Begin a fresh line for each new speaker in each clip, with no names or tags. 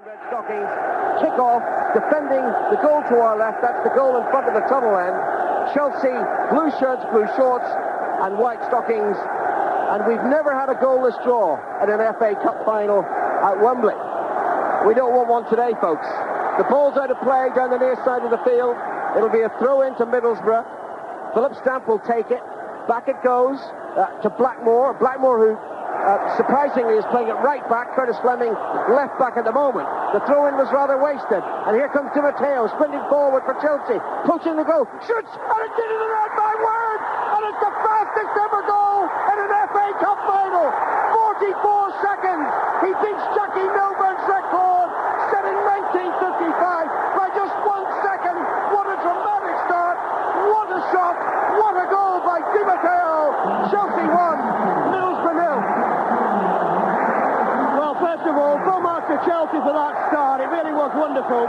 Red stockings, kick off, defending the goal to our left. That's the goal in front of the tunnel end. Chelsea, blue shirts, blue shorts, and white stockings. And we've never had a goalless draw at an FA Cup final at Wembley. We don't want one today, folks. The ball's out of play down the near side of the field. It'll be a throw into Middlesbrough. Philip Stamp will take it. Back it goes to Blackmore. Blackmore, who surprisingly is playing it right back. Curtis Fleming left back at the moment. The throw-in was rather wasted. And here comes Di Matteo sprinting forward for Chelsea. Pushing the goal. Shoots! And it's into the net, my word! And it's the fastest ever goal in an FA Cup final. 44 seconds. He beats Jackie Milburn's record set in 1955 by just 1 second. What a dramatic start. What a shot. What a goal by Di Matteo. Chelsea won. Middlesbrough nil.
Well, first of all, full marks to Chelsea for that start. It really was wonderful.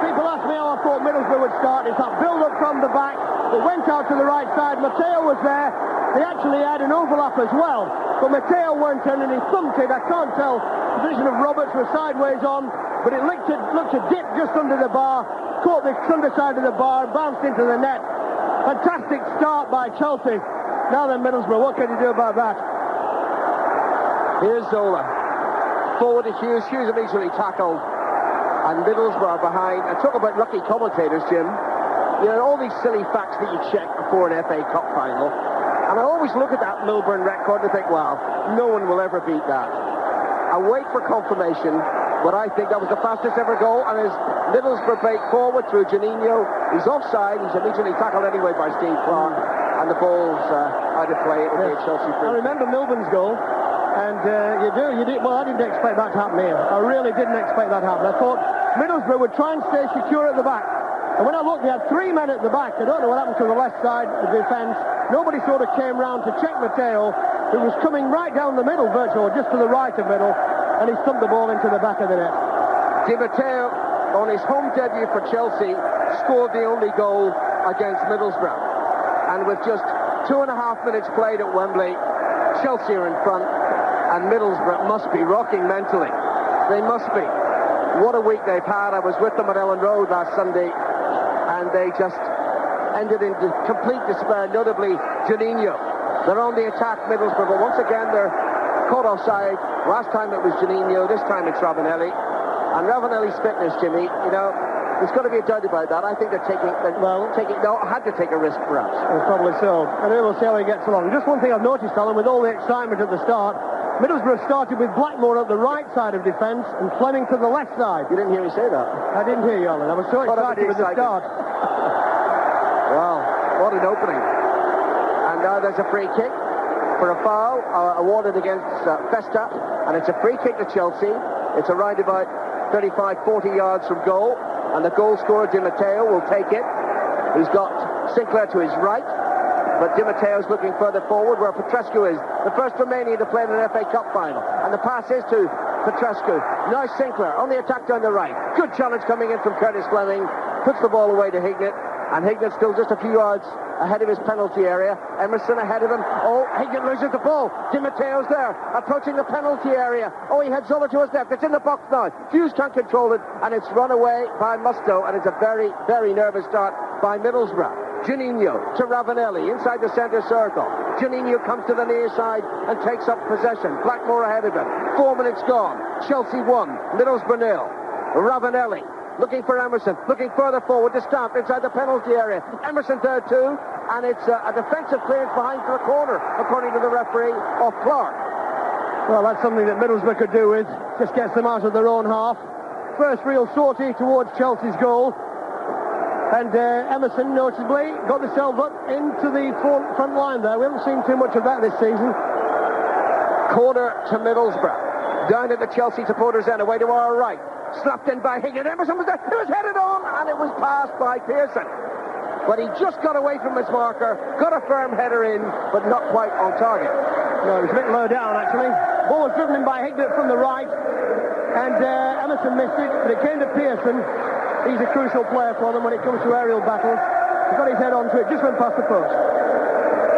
People asked me how I thought Middlesbrough would start. It's that build-up from the back. It went out to the right side. Matteo was there. They actually had an overlap as well. But Matteo went in and he thumped it. I can't tell. The position of Roberts was sideways on. But it looked to dip just under the bar. Caught the underside of the bar. Bounced into the net. Fantastic start by Chelsea. Now then, Middlesbrough, what can you do about that?
Here's Zola. Forward to Hughes. Hughes immediately tackled. And Middlesbrough behind. And talk about lucky commentators, Jim. You know, all these silly facts that you check before an FA Cup final. And I always look at that Milburn record and think, well, no one will ever beat that. I wait for confirmation, but I think that was the fastest ever goal. And as Middlesbrough break forward through Juninho, he's offside. He's immediately tackled anyway by Steve Clark. And the ball's out of play. It will be a Chelsea free.
I remember Milburn's goal. And you did. Well, I didn't expect that to happen here. I really didn't expect that to happen. I thought Middlesbrough would try and stay secure at the back. And when I looked, they had 3 men at the back. I don't know what happened to the left side of the defence. Nobody sort of came round to check Matteo, who was coming right down the middle, virtually, just to the right of middle, and he thumped the ball into the back of the net.
Di Matteo, on his home debut for Chelsea, scored the only goal against Middlesbrough. And with just 2.5 minutes played at Wembley, Chelsea are in front, and Middlesbrough must be rocking mentally. They must be. What a week they've had. I was with them at Ellen Road last Sunday, and they just ended in complete despair, notably Juninho. They're on the attack, Middlesbrough, but once again they're caught offside. Last time it was Juninho, this time it's Ravanelli. And Ravanelli's fitness, Jimmy, you know, there's got to be a doubt about that. I think they're had to take a risk perhaps.
Well, probably so. And we'll see how he gets along. Just one thing I've noticed, Alan, with all the excitement at the start, Middlesbrough started with Blackmore at the right side of defence and Fleming to the left side.
You didn't hear me say that?
I didn't hear you, Alan. I was so excited with the start.
Wow, what an opening. And now there's a free kick for a foul awarded against Festa, and it's a free kick to Chelsea. It's around about 35, 40 yards from goal, and the goal scorer, Di Matteo, will take it. He's got Sinclair to his right, but Di Matteo's looking further forward where Petrescu is, the first Romanian to play in an FA Cup final. And the pass is to Petrescu. Now Sinclair on the attack down the right. Good challenge coming in from Curtis Fleming. Puts the ball away to Hignett. And Hignett still just a few yards ahead of his penalty area. Emerson ahead of him. Oh, Hignett loses the ball. Di Matteo's there, approaching the penalty area. Oh, he heads over to his left. It's in the box now. Hughes can't control it, and it's run away by Musto, and it's a very, very nervous start by Middlesbrough. Juninho to Ravanelli inside the centre circle. Juninho comes to the near side and takes up possession. Blackmore ahead of him. 4 minutes gone. Chelsea 1, Middlesbrough 0. Ravanelli looking for Emerson, looking further forward to Stamp inside the penalty area. Emerson there too, and it's a defensive clearance behind for a corner, according to the referee, of Clark.
Well, that's something that Middlesbrough could do with. Just gets them out of their own half. First real sortie towards Chelsea's goal. And Emerson, noticeably, got themselves up into the front line there. We haven't seen too much of that this season.
Corner to Middlesbrough. Down at the Chelsea supporters' end, away to our right. Slapped in by Higgins. Emerson was there. It was headed on, and it was passed by Pearson. But he just got away from his marker, got a firm header in, but not quite on target.
No, it was a bit low down, actually. Ball was driven in by Hignett from the right, and Emerson missed it, but it came to Pearson. He's a crucial player for them when it comes to aerial battles. He got his head onto it, just went past the post.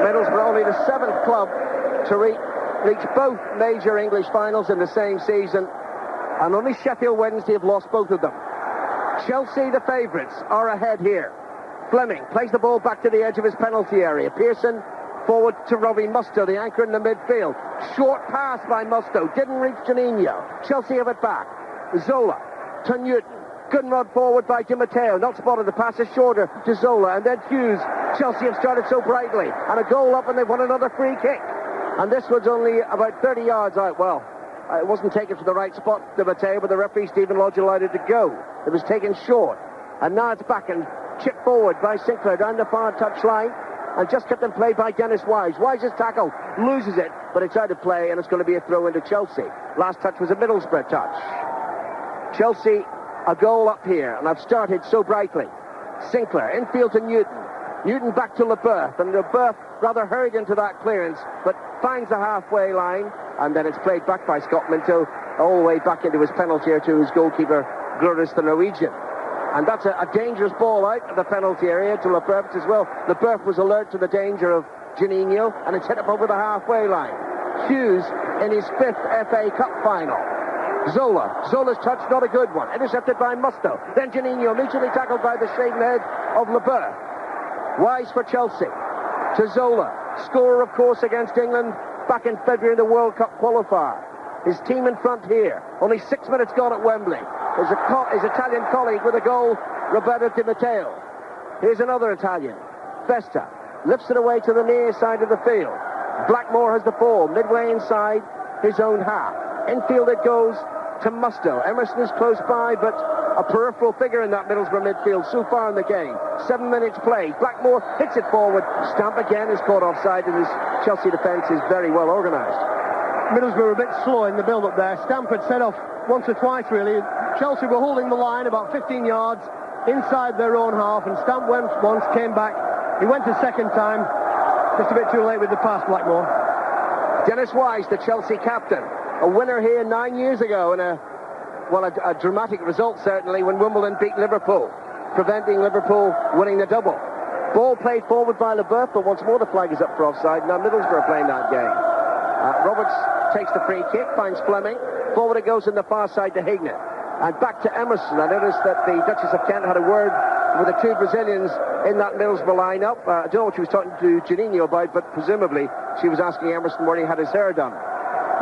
Middlesbrough only the 7th club to reach both major English finals in the same season. And only Sheffield Wednesday have lost both of them. Chelsea, the favourites, are ahead here. Fleming plays the ball back to the edge of his penalty area. Pearson forward to Robbie Mustoe, the anchor in the midfield. Short pass by Mustoe, didn't reach Juninho. Chelsea have it back. Zola to Newton. Good run forward by Di Matteo. Not spotted. The pass is shorter to Zola. And then Hughes. Chelsea have started so brightly. And a goal up, and they've won another free kick. And this one's only about 30 yards out. Well, it wasn't taken to the right spot, Di Matteo, but the referee, Stephen Lodge, allowed it to go. It was taken short. And now it's back and chipped forward by Sinclair down the far touchline. And just kept in play by Dennis Wise. Wise's tackle, loses it, but it's out of play, and it's going to be a throw into Chelsea. Last touch was a Middlesbrough touch. Chelsea, a goal up here, and I've started so brightly. Sinclair, infield to Newton. Newton back to Leboeuf, and Leboeuf rather hurried into that clearance, but finds the halfway line, and then it's played back by Scott Minto, all the way back into his penalty area to his goalkeeper, Grodes, the Norwegian. And that's a dangerous ball out of the penalty area to Leboeuf as well. Leboeuf was alert to the danger of Juninho, and it's hit up over the halfway line. Hughes in his 5th FA Cup final. Zola's touch, not a good one. Intercepted by Mustoe. Then Juninho immediately tackled by the shaven head of Leboeuf. Wise for Chelsea. To Zola. Scorer, of course, against England back in February in the World Cup qualifier. His team in front here. Only 6 minutes gone at Wembley. His Italian colleague with a goal, Roberto Di Matteo. Here's another Italian. Festa lifts it away to the near side of the field. Blackmore has the ball midway inside his own half. Infield it goes to Mustoe. Emerson is close by, but a peripheral figure in that Middlesbrough midfield so far in the game. 7 minutes played. Blackmore hits it forward. Stamp again is caught offside, and his Chelsea defence is very well organised.
Middlesbrough were a bit slow in the build-up there. Stamp had set off once or twice, really. Chelsea were holding the line about 15 yards inside their own half, and Stamp went once, came back. He went a second time. Just a bit too late with the pass, Blackmore.
Dennis Wise, the Chelsea captain. A winner here 9 years ago in a dramatic result, certainly, when Wimbledon beat Liverpool, preventing Liverpool winning the double. Ball played forward by Leboeuf, but once more the flag is up for offside. Now Middlesbrough are playing that game. Roberts takes the free kick, finds Fleming. Forward it goes in the far side to Hignett. And back to Emerson. I noticed that the Duchess of Kent had a word with the 2 Brazilians in that Middlesbrough lineup. I don't know what she was talking to Juninho about, but presumably she was asking Emerson where he had his hair done.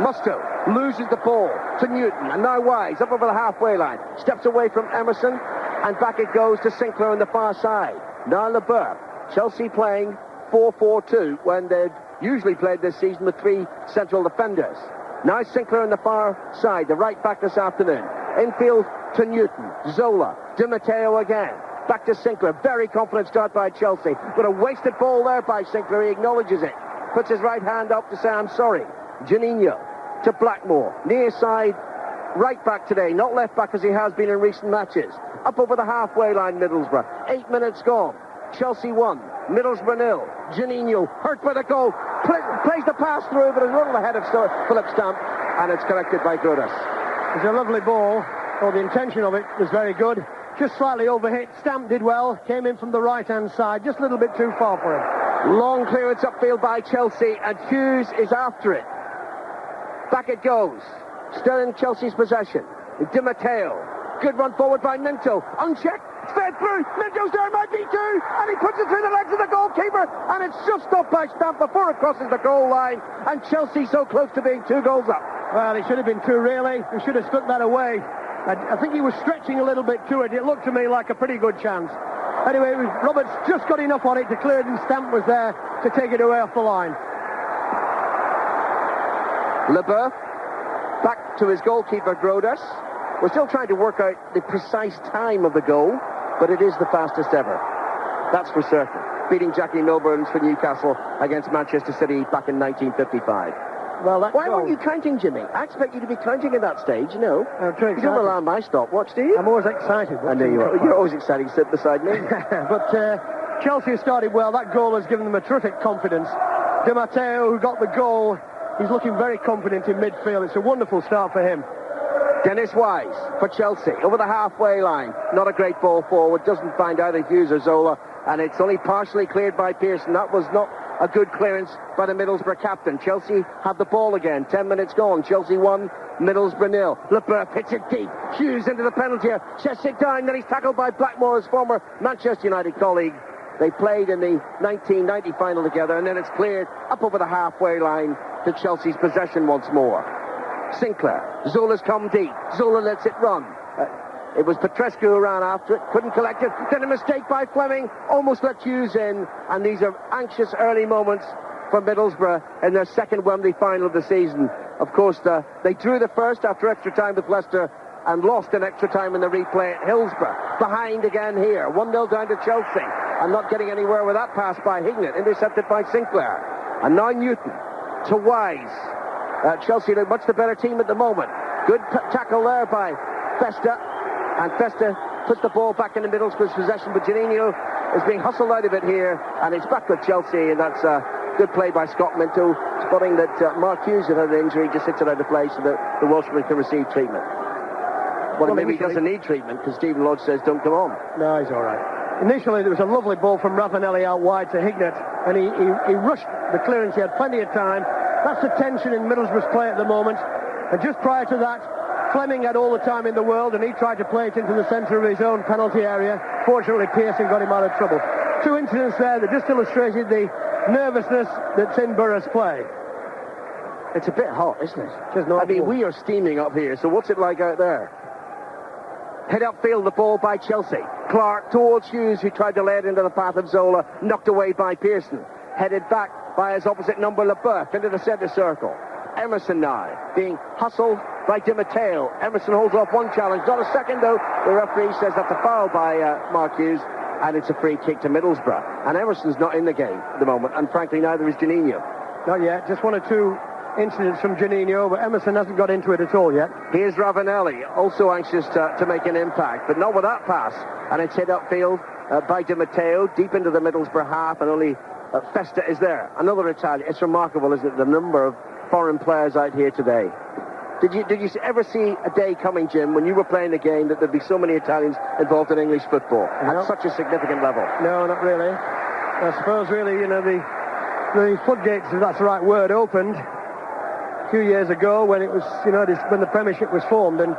Mustoe loses the ball to Newton, and now Wise up over the halfway line, steps away from Emerson, and back it goes to Sinclair on the far side. Now Leboeuf. Chelsea playing 4-4-2 when they'd usually played this season with 3 central defenders. Now Sinclair on the far side, the right back this afternoon. Infield to Newton. Zola. Di Matteo again. Back to Sinclair. Very confident start by Chelsea, but a wasted ball there by Sinclair. He acknowledges it. Puts his right hand up to say, I'm sorry. Juninho to Blackmore. Near side, right back today. Not left back as he has been in recent matches. Up over the halfway line, Middlesbrough. 8 minutes gone. Chelsea 1. Middlesbrough 0. Juninho hurt by the goal. Plays the pass through, but a little ahead of Philip Stamp. And it's corrected by Grodes.
It's a lovely ball. The intention of it was very good. Just slightly overhit. Stamp did well. Came in from the right-hand side. Just a little bit too far for him.
Long clearance upfield by Chelsea, and Hughes is after it. Back it goes. Still in Chelsea's possession. Di Matteo. Good run forward by Minto. Unchecked. Fed through. Minto's there. Might be 2. And he puts it through the legs of the goalkeeper. And it's just stopped by Stamp before it crosses the goal line. And Chelsea so close to being 2 goals up.
Well, it should have been 2, really. He should have stuck that away. I think he was stretching a little bit to it. It looked to me like a pretty good chance. Anyway, Roberts just got enough on it to clear it, and Stamp was there to take it away off the line.
Leboeuf back to his goalkeeper, Grodes. We're still trying to work out the precise time of the goal, but it is the fastest ever. That's for certain. Beating Jackie Milburn's for Newcastle against Manchester City back in 1955.
Well,
why weren't you counting, Jimmy? I expect you to be counting at that stage, you know.
I'm too excited.
You don't allow my stopwatch, do you?
I'm always excited.
I know you are. You're always excited to sit beside me.
But Chelsea started well. That goal has given them a terrific confidence. Di Matteo, who got the goal, he's looking very confident in midfield. It's a wonderful start for him.
Dennis Wise for Chelsea, over the halfway line. Not a great ball forward, doesn't find either Hughes or Zola, and it's only partially cleared by Pearson. That was not A good clearance by the Middlesbrough captain. Chelsea have the ball again. 10 minutes gone. Chelsea 1, Middlesbrough 0. LeBeuf hits it deep. Hughes into the penalty area. Sets it down. Then he's tackled by Blackmore's former Manchester United colleague. They played in the 1990 final together, and then it's cleared up over the halfway line to Chelsea's possession once more. Sinclair. Zola's come deep. Zola lets it run. It was Petrescu who ran after it, couldn't collect it. Then a mistake by Fleming, almost let Hughes in. And these are anxious early moments for Middlesbrough in their second Wembley final of the season. Of course, they drew the first after extra time with Leicester and lost in extra time in the replay at Hillsborough. Behind again here, 1-0 down to Chelsea. And not getting anywhere with that pass by Hignett, intercepted by Sinclair. And now Newton to Wise. Chelsea look much the better team at the moment. Good tackle there by Festa. And Festa puts the ball back in the Middlesbrough's possession, but Janino is being hustled out of it here, and it's back with Chelsea, and that's a good play by Scott Minto, spotting that Mark Hughes had an injury, just hits it out of play so that the Welshman can receive treatment. Well, maybe he doesn't need treatment, because Stephen Lodge says don't come on.
No, he's all right. Initially, there was a lovely ball from Ravanelli out wide to Hignett, and he rushed the clearance. He had plenty of time. That's the tension in Middlesbrough's play at the moment. And just prior to that, Fleming had all the time in the world, and he tried to play it into the centre of his own penalty area. Fortunately, Pearson got him out of trouble. Two incidents there that just illustrated the nervousness that's in Borough's play.
It's a bit hot, isn't it?
I mean,
we are steaming up here, so what's it like out there? Head upfield, the ball by Chelsea. Clark towards Hughes, who tried to lay it into the path of Zola, knocked away by Pearson. Headed back by his opposite number, LeBeuf, into the centre circle. Emerson now being hustled by Di Matteo. Emerson holds off one challenge, not a second though. The referee says that's a foul by Mark Hughes, and it's a free kick to Middlesbrough. And Emerson's not in the game at the moment, and frankly neither is Janino.
Not yet, just one or two incidents from Janino, but Emerson hasn't got into it at all yet.
Here's Ravanelli, also anxious to make an impact, but not with that pass. And it's hit upfield by Di Matteo, deep into the Middlesbrough half, and only Festa is there. Another Italian. It's remarkable, isn't it, the number of foreign players out here today. Did you ever see a day coming, Jim, when you were playing a game that there'd be so many Italians involved in English football at such a significant level? No,
not really. I suppose really, the floodgates, if that's the right word, opened a few years ago when it was, when the Premiership was formed, and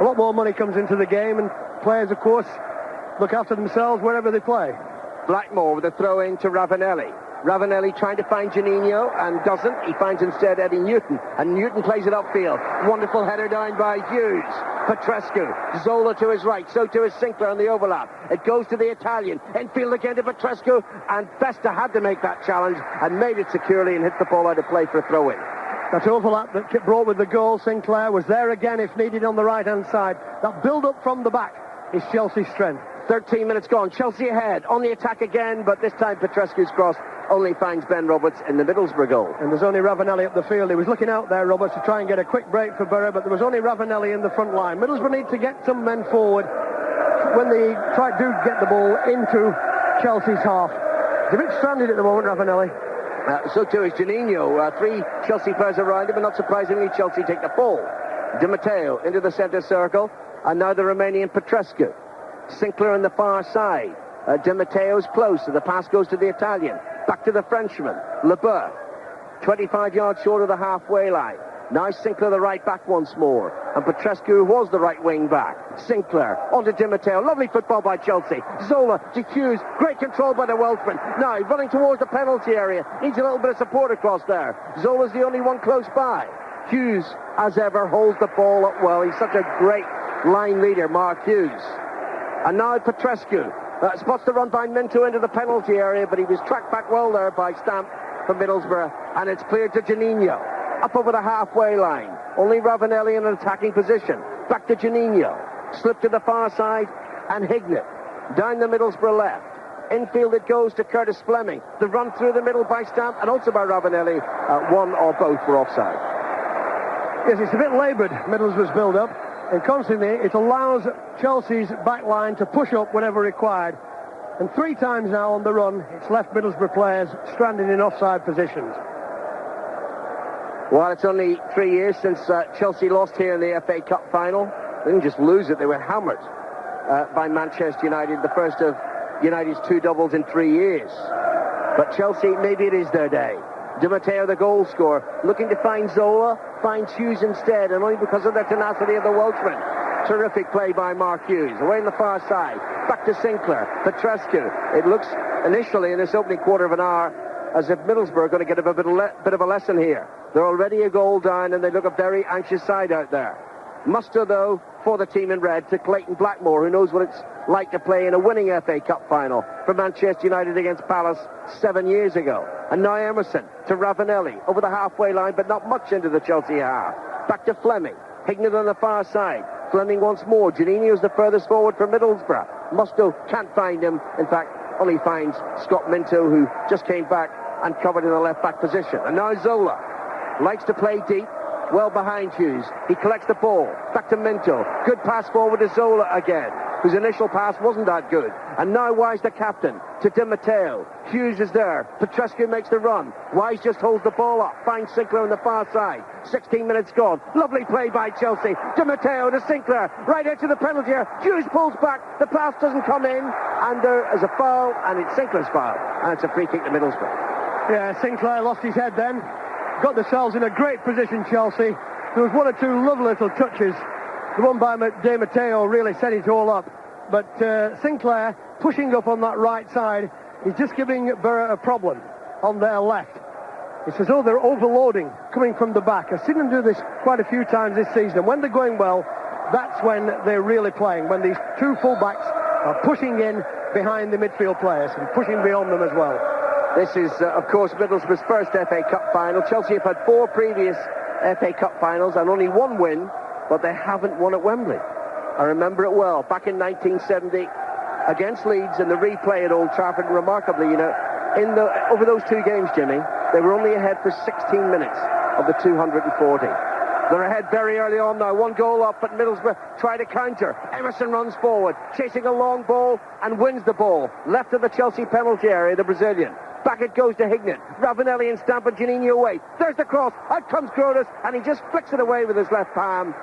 a lot more money comes into the game, and players, of course, look after themselves wherever they play.
Blackmore with a throw in to Ravanelli. Ravanelli trying to find Janino and doesn't. He finds instead Eddie Newton, and Newton plays it upfield. Wonderful header down by Hughes. Petrescu. Zola to his right, so to his Sinclair on the overlap. It goes to the Italian. Infield again to Petrescu, and Festa had to make that challenge and made it securely and hit the ball out of play for a throw-in.
That overlap that brought with the goal, Sinclair was there again if needed on the right-hand side. That build-up from the back is Chelsea's strength. 13 minutes gone. Chelsea ahead on the attack again, but this time Petrescu's cross only finds Ben Roberts in the Middlesbrough goal. And there's only Ravanelli up the field. He was looking out there, Roberts, to try and get a quick break for Borough, but there was only Ravanelli in the front line. Middlesbrough need to get some men forward when they do get the ball into Chelsea's half. He's a bit stranded at the moment, Ravanelli.
So too is Janino. Three Chelsea players around him, and not surprisingly, Chelsea take the ball. Di Matteo into the centre circle, and now the Romanian Petrescu. Sinclair on the far side. Di Matteo's close, so the pass goes to the Italian. Back to the Frenchman, LeBeuf. 25 yards short of the halfway line. Now Sinclair the right back once more. And Petrescu was the right wing back. Sinclair onto Di Matteo. Lovely football by Chelsea. Zola to Hughes. Great control by the Welshman. Now running towards the penalty area. Needs a little bit of support across there. Zola's the only one close by. Hughes, as ever, holds the ball up well. He's such a great line leader, Mark Hughes. And now Petrescu spots the run by Minto into the penalty area, but he was tracked back well there by Stamp from Middlesbrough, and it's cleared to Janino. Up over the halfway line. Only Ravanelli in an attacking position. Back to Janino. Slip to the far side, and Hignett. Down the Middlesbrough left. Infield it goes to Curtis Fleming. The run through the middle by Stamp, and also by Ravanelli. One or both were offside.
Yes, it's a bit laboured, Middlesbrough's build-up. And constantly, it allows Chelsea's back line to push up whenever required. And 3 times now on the run, it's left Middlesbrough players stranded in offside positions.
Well, it's only 3 years since Chelsea lost here in the FA Cup final. They didn't just lose it, they were hammered by Manchester United, the first of United's 2 doubles in 3 years. But Chelsea, maybe it is their day. Di Matteo, the goal scorer, looking to find Zola, finds Hughes instead, and only because of the tenacity of the Welshman. Terrific play by Mark Hughes. Away on the far side. Back to Sinclair. Petrescu. It looks initially in this opening quarter of an hour as if Middlesbrough are going to get a bit of a lesson here. They're already a goal down and they look a very anxious side out there. Muster, though, for the team in red to Clayton Blackmore, who knows what it's like to play in a winning FA Cup final for Manchester United against Palace 7 years ago. And now Emerson to Ravanelli over the halfway line, but not much into the Chelsea half. Back to Fleming. Hignett on the far side. Fleming once more. Janino's the furthest forward for Middlesbrough. Musto can't find him. In fact, only finds Scott Minto, who just came back and covered in the left-back position. And now Zola likes to play deep. Well behind Hughes. He collects the ball. Back to Minto. Good pass forward to Zola again, whose initial pass wasn't that good. And now Wise, the captain, to Di Matteo. Hughes is there. Petrescu makes the run. Wise just holds the ball up. Finds Sinclair on the far side. 16 minutes gone. Lovely play by Chelsea. Di Matteo to Sinclair. Right into the penalty area. Hughes pulls back. The pass doesn't come in. And there is a foul, and it's Sinclair's foul. And it's a free kick to Middlesbrough.
Yeah, Sinclair lost his head then. Got themselves in a great position, Chelsea. There was one or two lovely little touches. The one by Di Matteo really set it all up. But Sinclair, pushing up on that right side, is just giving Borough a problem on their left. It's as though they're overloading, coming from the back. I've seen them do this quite a few times this season. And when they're going well, that's when they're really playing. When these two full-backs are pushing in behind the midfield players and pushing beyond them as well.
This is, of course, Middlesbrough's first FA Cup final. Chelsea have had 4 previous FA Cup finals and only 1 win, but they haven't won at Wembley. I remember it well. Back in 1970, against Leeds in the replay at Old Trafford, remarkably, over those 2 games, Jimmy, they were only ahead for 16 minutes of the 240. They're ahead very early on now. 1 goal up, but Middlesbrough try to counter. Emerson runs forward, chasing a long ball and wins the ball. Left of the Chelsea penalty area, the Brazilian. Back it goes to Hignett. Ravanelli and Stampa Janino away. There's the cross. Out comes Grotus, and he just flicks it away with his left palm.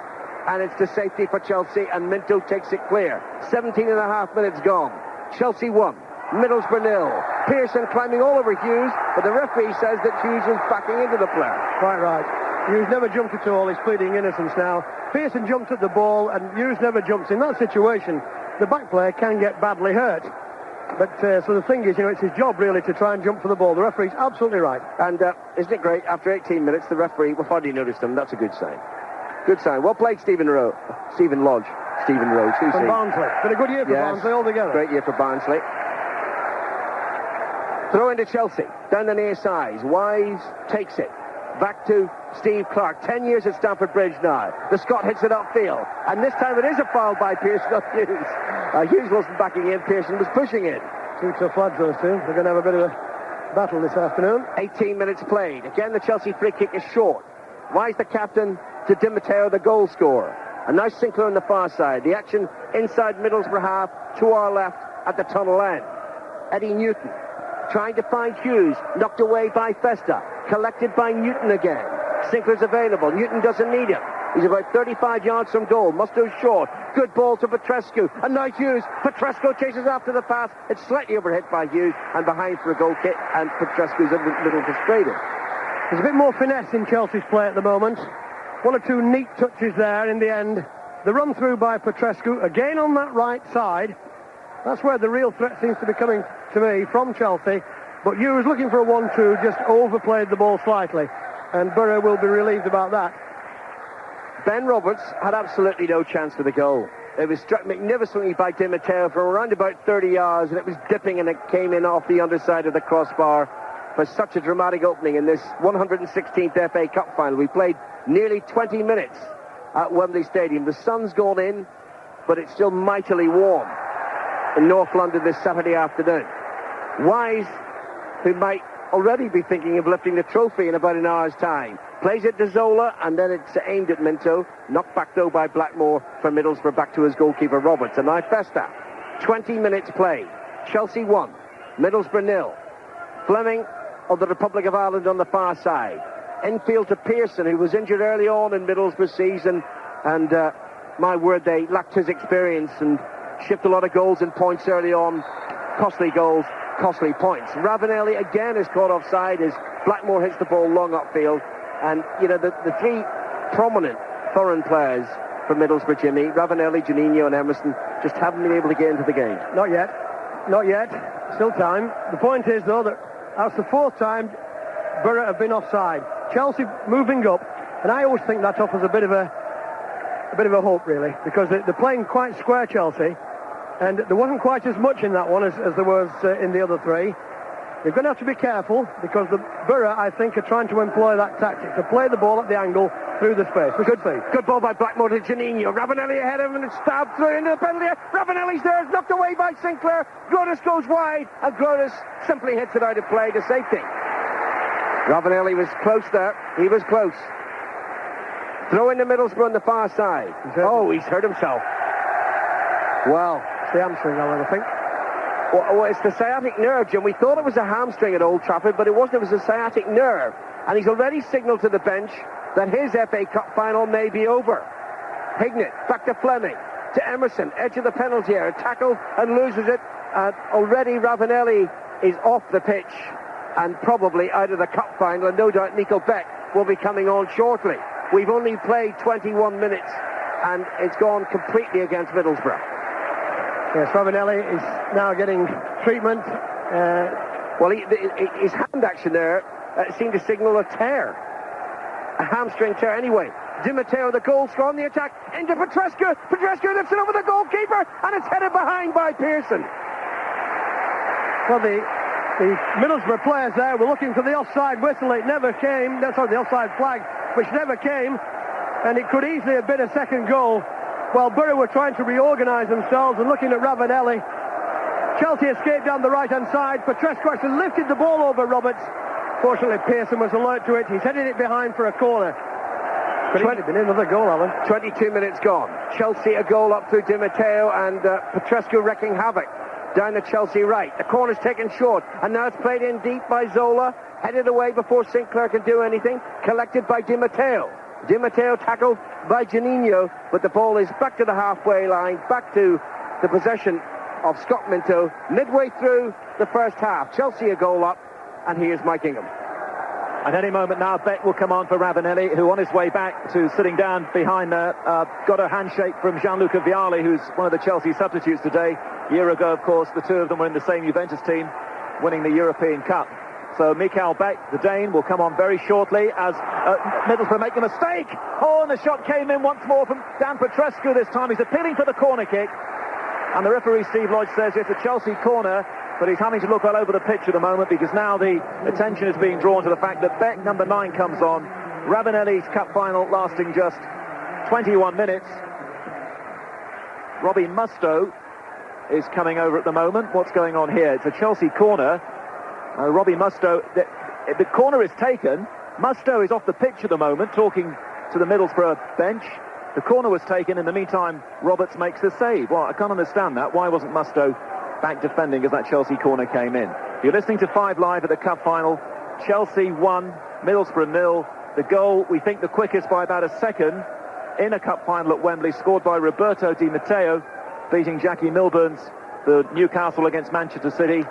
And it's to safety for Chelsea, and Minto takes it clear. 17 and a half minutes gone. Chelsea 1. Middlesbrough 0. Pearson climbing all over Hughes, but the referee says that Hughes was backing into the player.
Quite right. Hughes never jumped at all. He's pleading innocence now. Pearson jumped at the ball, and Hughes never jumps. In that situation, the back player can get badly hurt. But so the thing is, it's his job really to try and jump for the ball. The referee's absolutely right.
And isn't it great? After 18 minutes, the referee will hardly notice them. That's a good sign. Good sign. Well played, Stephen Lodge. From
Barnsley. Been a good year for Barnsley altogether.
Great year for Barnsley. Throw into Chelsea. Down the near side. Wise takes it. Back to Steve Clark. 10 years at Stamford Bridge now. The Scot hits it upfield. And this time it is a foul by Pearson on Hughes. Hughes wasn't backing in. Pearson was pushing in.
2 tough lads, those two. They're going to have a bit of a battle this afternoon.
18 minutes played. Again, the Chelsea free kick is short. Wise, the captain, to Di Matteo, the goal scorer. And now Sinclair on the far side. The action inside Middlesbrough half, to our left at the tunnel end. Eddie Newton trying to find Hughes, knocked away by Festa, collected by Newton again. Sinclair's available. Newton doesn't need him. He's about 35 yards from goal. Musto's short. Good ball to Petrescu. And now Hughes. Petrescu chases after the pass. It's slightly overhit by Hughes and behind for a goal kick. And Petrescu's a little frustrated.
There's a bit more finesse in Chelsea's play at the moment. 1 or 2 neat touches there in the end. The run through by Petrescu. Again on that right side. That's where the real threat seems to be coming to me from Chelsea. But Hughes looking for a 1-2, just overplayed the ball slightly. And Borough will be relieved about that.
Ben Roberts had absolutely no chance for the goal. It was struck magnificently by Di Matteo from around about 30 yards, and it was dipping, and it came in off the underside of the crossbar for such a dramatic opening in this 116th FA Cup final. We played nearly 20 minutes at Wembley Stadium. The sun's gone in, but it's still mightily warm in North London this Saturday afternoon. Wise, who might already be thinking of lifting the trophy in about an hour's time, plays it to Zola, and then it's aimed at Minto. Knocked back, though, by Blackmore for Middlesbrough, back to his goalkeeper, Roberts. And now Festa. 20 minutes played. Chelsea 1. Middlesbrough 0. Fleming of the Republic of Ireland on the far side. Infield to Pearson, who was injured early on in Middlesbrough's season. And, my word, they lacked his experience and shipped a lot of goals and points early on. Costly goals. costly points. Ravanelli again is caught offside as Blackmore hits the ball long upfield. And, you know, the three prominent foreign players for Middlesbrough, Jimmy, Ravanelli, Juninho and Emerson, just haven't been able to get into the game.
Not yet. Not yet. Still time. The point is, though, that that's the fourth time Borough have been offside. Chelsea moving up, and I always think that offers a bit of a hope, really, because they're playing quite square, Chelsea, and there wasn't quite as much in that one as there was in the other three. They're going to have to be careful because the Borough, I think, are trying to employ that tactic to play the ball at the angle through the space.
Good ball by Blackmore to Juninho. Ravanelli ahead of him and stabbed through into the penalty area. Ravanelli's there, it's knocked away by Sinclair. Grotus goes wide, and Grotus simply hits it out of play to safety. Ravanelli was close there. He was close. Throw into Middlesbrough on the far side. He's hurt himself. Well,
it's the hamstring, I think.
Well, it's the sciatic nerve, Jim. We thought it was a hamstring at Old Trafford, but it wasn't. It was a sciatic nerve. And he's already signalled to the bench that his FA Cup final may be over. Hignett, back to Fleming, to Emerson, edge of the penalty area, tackled and loses it. And already Ravanelli is off the pitch and probably out of the cup final. And no doubt Nico Beck will be coming on shortly. We've only played 21 minutes, and it's gone completely against Middlesbrough.
Yes, Ravanelli is now getting treatment.
His hand action there seemed to signal a tear. A hamstring tear anyway. Di Matteo, the goal scorer on the attack, into Petrescu. Petrescu lifts it over the goalkeeper, and it's headed behind by Pearson.
Well, the Middlesbrough players there were looking for the offside whistle. It never came. The offside flag, which never came. And it could easily have been a second goal. While Borough were trying to reorganise themselves and looking at Ravanelli. Chelsea escaped down the right-hand side. Petrescu actually lifted the ball over Roberts. Fortunately, Pearson was alert to it. He's headed it behind for a corner. But it would have been another goal, Alan.
22 minutes gone. Chelsea a goal up through Di Matteo, and Petrescu wrecking havoc down the Chelsea right. The corner's taken short, and now it's played in deep by Zola. Headed away before Sinclair can do anything. Collected by Di Matteo. Di Matteo tackled by Juninho, but the ball is back to the halfway line, back to the possession of Scott Minto midway through the first half. Chelsea a goal up, and here's Mike Ingham.
At any moment now, Beck will come on for Ravanelli, who on his way back to sitting down behind there, got a handshake from Gianluca Vialli, who's one of the Chelsea substitutes today. A year ago, of course, the two of them were in the same Juventus team, winning the European Cup. So Mikael Beck, the Dane, will come on very shortly as Middlesbrough make a mistake. And the shot came in once more from Dan Petrescu this time. He's appealing for the corner kick. And the referee, Steve Lodge, says it's a Chelsea corner, but he's having to look all over the pitch at the moment because now the attention is being drawn to the fact that Beck, number 9, comes on. Ravanelli's cup final lasting just 21 minutes. Robbie Mustoe is coming over at the moment. What's going on here? It's a Chelsea corner. Robbie Mustoe, the corner is taken. Mustoe is off the pitch at the moment, talking to the Middlesbrough bench. The corner was taken. In the meantime, Roberts makes the save. Well, I can't understand that. Why wasn't Mustoe back defending as that Chelsea corner came in? You're listening to 5 Live at the cup final. Chelsea 1, Middlesbrough 0. The goal, we think the quickest by about a second, in a cup final at Wembley, scored by Roberto Di Matteo, beating Jackie Milburn's the Newcastle against Manchester City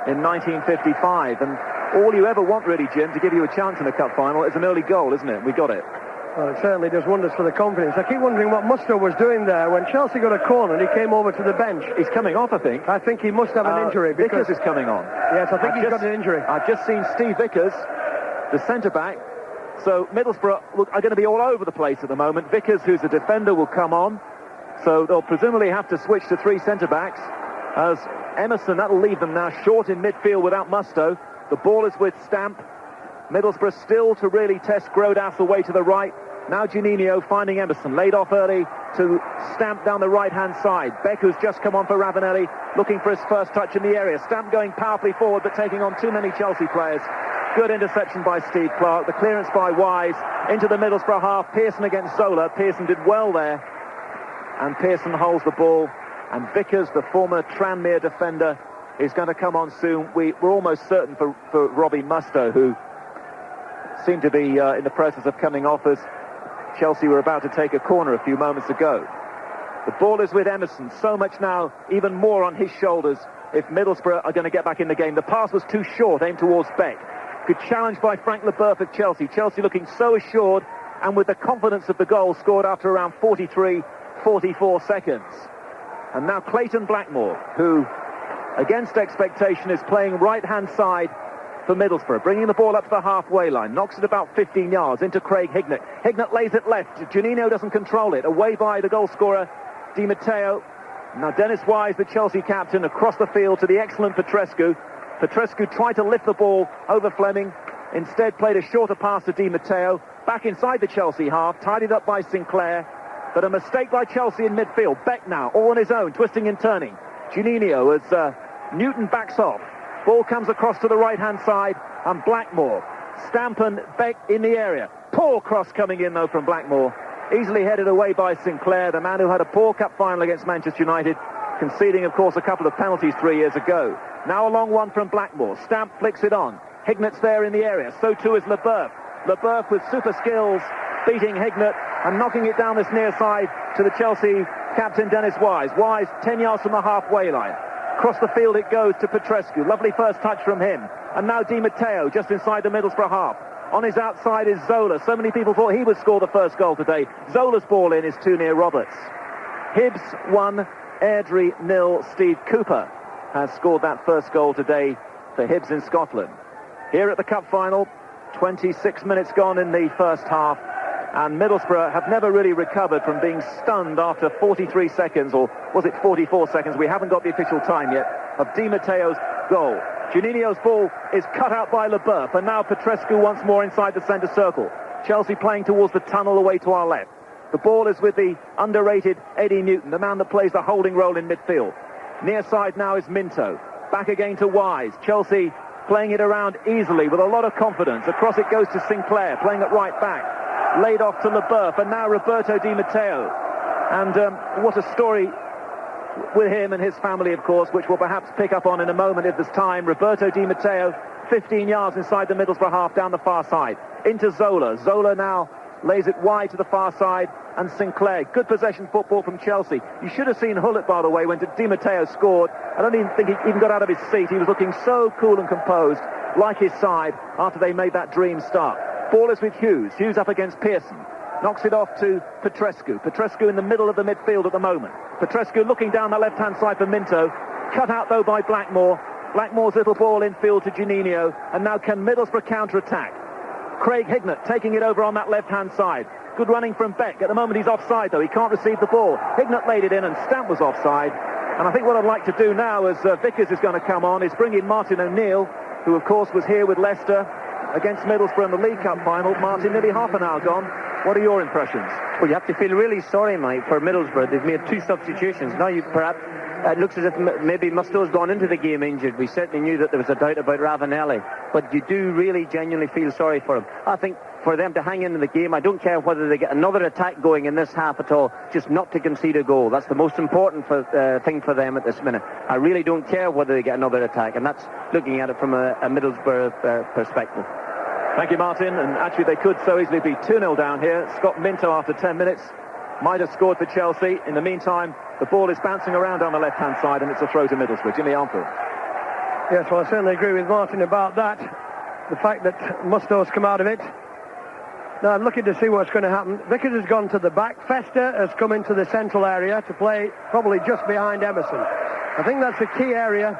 in 1955. And all you ever want, really, Jim, to give you a chance in a cup final is an early goal, isn't it? We got it.
Well, it certainly does wonders for the confidence. I keep wondering what Mustoe was doing there. When Chelsea got a corner, he came over to the bench.
He's coming off, I think.
I think he must have an injury.
Vickers is coming on.
Yes, I think he's got an injury.
I've just seen Steve Vickers, the centre-back. So Middlesbrough are going to be all over the place at the moment. Vickers, who's a defender, will come on. So they'll presumably have to switch to 3 centre-backs. As Emerson, that'll leave them now short in midfield without Mustoe. The ball is with Stamp. Middlesbrough still to really test Grodas away to the right. Now Juninho finding Emerson, laid off early to Stamp down the right-hand side. Beck, who's just come on for Ravanelli, looking for his first touch in the area. Stamp going powerfully forward, but taking on too many Chelsea players. Good interception by Steve Clark. The clearance by Wise into the Middlesbrough half. Pearson against Zola. Pearson did well there. And Pearson holds the ball. And Vickers, the former Tranmere defender, is going to come on soon. We're almost certain for Robbie Mustoe, who seemed to be in the process of coming off as Chelsea were about to take a corner a few moments ago. The ball is with Emerson. So much now, even more on his shoulders if Middlesbrough are going to get back in the game. The pass was too short, aimed towards Beck. Good challenge by Frank Leboeuf of Chelsea. Chelsea looking so assured and with the confidence of the goal scored after around 43, 44 seconds. And now Clayton Blackmore, who, against expectation, is playing right-hand side for Middlesbrough, bringing the ball up to the halfway line, knocks it about 15 yards into Craig Hignett. Hignett lays it left. Juninho doesn't control it. Away by the goal scorer, Di Matteo. Now Dennis Wise, the Chelsea captain, across the field to the excellent Petrescu. Petrescu tried to lift the ball over Fleming, instead played a shorter pass to Di Matteo, back inside the Chelsea half, tidied up by Sinclair, but a mistake by Chelsea in midfield. Beck now, all on his own, twisting and turning. Juninho as Newton backs off. Ball comes across to the right-hand side, and Blackmore. Stampen, Beck in the area. Poor cross coming in, though, from Blackmore. Easily headed away by Sinclair, the man who had a poor cup final against Manchester United, conceding, of course, a couple of penalties 3 years ago. Now a long one from Blackmore. Stamp flicks it on. Hignett's there in the area. So too is Leboeuf. Leboeuf with super skills, beating Hignett and knocking it down this near side to the Chelsea captain, Dennis Wise. Wise, 10 yards from the halfway line. Across the field it goes to Petrescu. Lovely first touch from him. And now Di Matteo just inside the Middlesbrough half. On his outside is Zola. So many people thought he would score the first goal today. Zola's ball in is too near Roberts. Hibs 1, Airdrie 0. Steve Cooper has scored that first goal today for Hibs in Scotland. Here at the cup final, 26 minutes gone in the first half, and Middlesbrough have never really recovered from being stunned after 43 seconds, or was it 44 seconds? We haven't got the official time yet, of Di Matteo's goal. Juninho's ball is cut out by Leboeuf, and now Petrescu once more inside the centre circle. Chelsea playing towards the tunnel away to our left. The ball is with the underrated Eddie Newton, the man that plays the holding role in midfield. Near side now is Minto. Back again to Wise. Chelsea playing it around easily with a lot of confidence. Across it goes to Sinclair, playing it right back. Laid off to Leboeuf, and now Roberto Di Matteo. And what a story with him and his family, of course, which we'll perhaps pick up on in a moment if there's time. Roberto Di Matteo, 15 yards inside the Middlesbrough half, down the far side. Into Zola. Zola now lays it wide to the far side, and Sinclair. Good possession football from Chelsea. You should have seen Hullet, by the way, when Di Matteo scored. I don't even think he even got out of his seat. He was looking so cool and composed, like his side, after they made that dream start. Ball is with Hughes. Hughes up against Pearson. Knocks it off to Petrescu. Petrescu in the middle of the midfield at the moment. Petrescu looking down the left-hand side for Minto. Cut out, though, by Blackmore. Blackmore's little ball infield to Juninho. And now can Middlesbrough counter-attack? Craig Hignett taking it over on that left-hand side. Good running from Beck. At the moment he's offside, though. He can't receive the ball. Hignett laid it in, and Stamp was offside. And I think what I'd like to do now, as Vickers is going to come on, is bring in Martin O'Neill, who, of course, was here with Leicester against Middlesbrough in the League Cup final. Martin, nearly half an hour gone. What are your impressions?
Well, you have to feel really sorry, Mike, for Middlesbrough. They've made 2 substitutions. Now it looks as if maybe Mustoe's gone into the game injured. We certainly knew that there was a doubt about Ravanelli, but you do really genuinely feel sorry for him. I think for them to hang into the game, I don't care whether they get another attack going in this half at all, just not to concede a goal. That's the most important thing for them at this minute. I really don't care whether they get another attack, and that's looking at it from a Middlesbrough perspective.
Thank you, Martin. And actually, they could so easily be 2-0 down here. Scott Minto, after 10 minutes, might have scored for Chelsea. In the meantime, the ball is bouncing around on the left-hand side, and it's a throw to Middlesbrough. Jimmy Armfield.
Yes, well, I certainly agree with Martin about that. The fact that Mustoe's come out of it. Now, I'm looking to see what's going to happen. Vickers has gone to the back. Fester has come into the central area to play probably just behind Emerson. I think that's a key area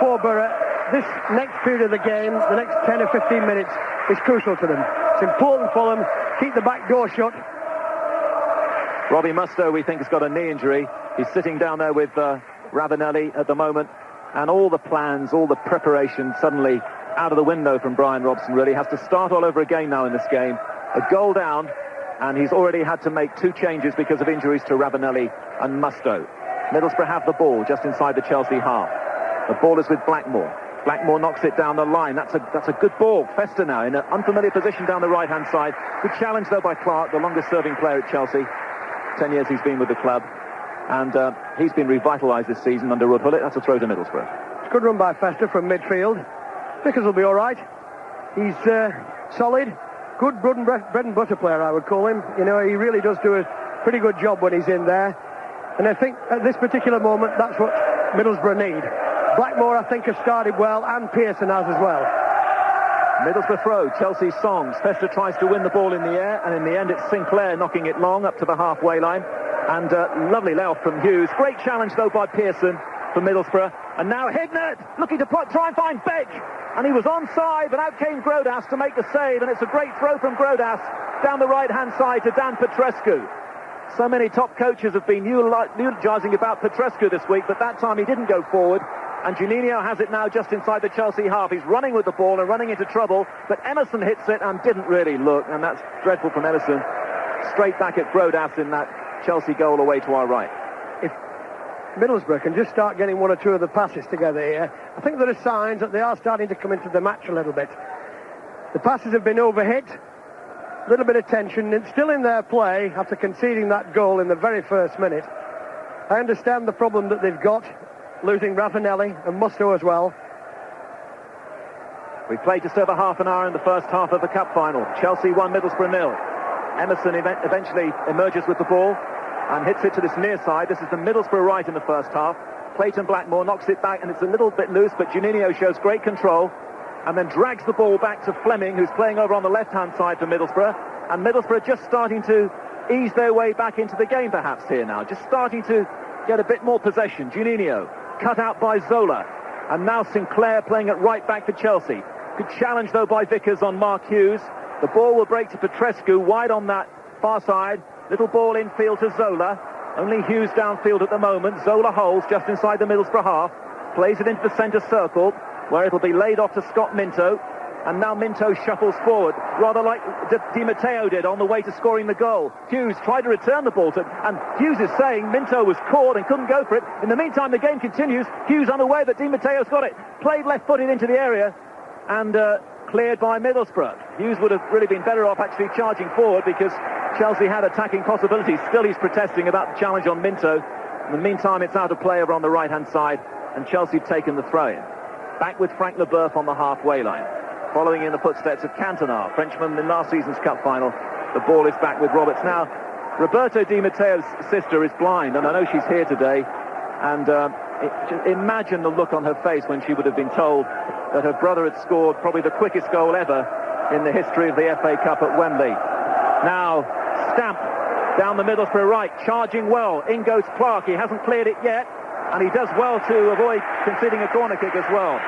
for Borough. This next period of the game, the next 10 or 15 minutes, is crucial to them. It's important for them. Keep the back door shut.
Robbie Mustoe, we think, has got a knee injury. He's sitting down there with Ravanelli at the moment. And all the plans, all the preparation suddenly out of the window from Brian Robson, really. Has to start all over again now in this game. A goal down, and he's already had to make 2 changes because of injuries to Ravanelli and Mustoe. Middlesbrough have the ball just inside the Chelsea half. The ball is with Blackmore. Blackmore knocks it down the line. That's a good ball. Fester now in an unfamiliar position down the right-hand side. Good challenge, though, by Clark, the longest-serving player at Chelsea. 10 years he's been with the club. And he's been revitalised this season under Ruud Gullit. That's a throw to Middlesbrough.
It's a good run by Fester from midfield. Vickers will be all right. He's solid. Good bread and butter player, I would call him. You know, he really does do a pretty good job when he's in there. And I think at this particular moment, that's what Middlesbrough need. Blackmore, I think, has started well, and Pearson has as well.
Middlesbrough throw, Chelsea Songs. Festa tries to win the ball in the air, and in the end it's Sinclair knocking it long up to the halfway line. And lovely layoff from Hughes. Great challenge, though, by Pearson for Middlesbrough. And now Hignett looking to try and find Beck. And he was onside, but out came Grodas to make the save. And it's a great throw from Grodas down the right-hand side to Dan Petrescu. So many top coaches have been eulogising about Petrescu this week, but that time he didn't go forward. And Juninho has it now just inside the Chelsea half. He's running with the ball and running into trouble, but Emerson hits it and didn't really look. And that's dreadful from Emerson. Straight back at Grodas in that Chelsea goal away to our right.
If Middlesbrough can just start getting one or two of the passes together here, I think there are signs that they are starting to come into the match a little bit. The passes have been overhit, a little bit of tension. It's still in their play after conceding that goal in the very first minute. I understand the problem that they've got, losing Ravanelli and Musto as well.
We played just over half an hour in the first half of the cup final. Chelsea 1, Middlesbrough 0. Emerson eventually emerges with the ball and hits it to this near side. This is the Middlesbrough right in the first half. Clayton Blackmore knocks it back, and it's a little bit loose, but Juninho shows great control and then drags the ball back to Fleming, who's playing over on the left-hand side for Middlesbrough. And Middlesbrough just starting to ease their way back into the game perhaps here now. Just starting to get a bit more possession. Juninho cut out by Zola. And now Sinclair playing it right back for Chelsea. Good challenge, though, by Vickers on Mark Hughes. The ball will break to Petrescu, wide on that far side. Little ball infield to Zola. Only Hughes downfield at the moment. Zola holds just inside the Middlesbrough half. Plays it into the centre circle, where it'll be laid off to Scott Minto. And now Minto shuffles forward, rather like Di Matteo did on the way to scoring the goal. Hughes tried to return the ball to, and Hughes is saying Minto was caught and couldn't go for it. In the meantime, the game continues. Hughes unaware that Di Matteo's got it. Played left-footed into the area and cleared by Middlesbrough. Hughes would have really been better off actually charging forward because Chelsea had attacking possibilities. Still he's protesting about the challenge on Minto. In the meantime, it's out of play over on the right-hand side, and Chelsea have taken the throw-in. Back with Frank Leboeuf on the halfway line. Following in the footsteps of Cantona, Frenchman in last season's cup final. The ball is back with Roberts. Now, Roberto Di Matteo's sister is blind, and I know she's here today. And imagine the look on her face when she would have been told that her brother had scored probably the quickest goal ever in the history of the FA Cup at Wembley. Now, Stamp down the Middlesbrough right, charging well. In goes Clark. He hasn't cleared it yet, and he does well to avoid conceding a corner kick as well.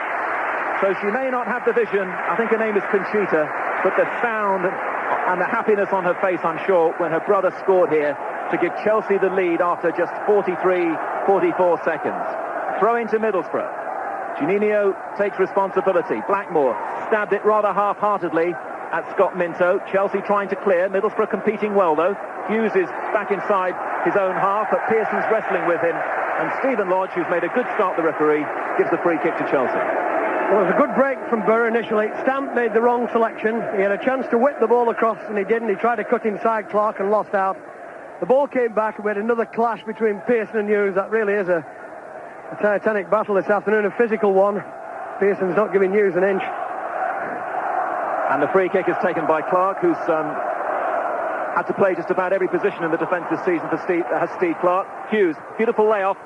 So she may not have the vision. I think her name is Conchita, but the sound and the happiness on her face, I'm sure, when her brother scored here to give Chelsea the lead after just 44 seconds. Throw into Middlesbrough. Juninho takes responsibility. Blackmore stabbed it rather half-heartedly at Scott Minto. Chelsea trying to clear. Middlesbrough competing well, though. Hughes is back inside his own half, but Pearson's wrestling with him. And Stephen Lodge, who's made a good start, the referee, gives the free kick to Chelsea.
Well, it was a good break from Burr initially. Stamp made the wrong selection. He had a chance to whip the ball across, and he didn't. He tried to cut inside Clark and lost out. The ball came back, and we had another clash between Pearson and Hughes. That really is a titanic battle this afternoon, a physical one. Pearson's not giving Hughes an inch.
And the free kick is taken by Clark, who's had to play just about every position in the defence this season for Steve Clark. Hughes, beautiful layoff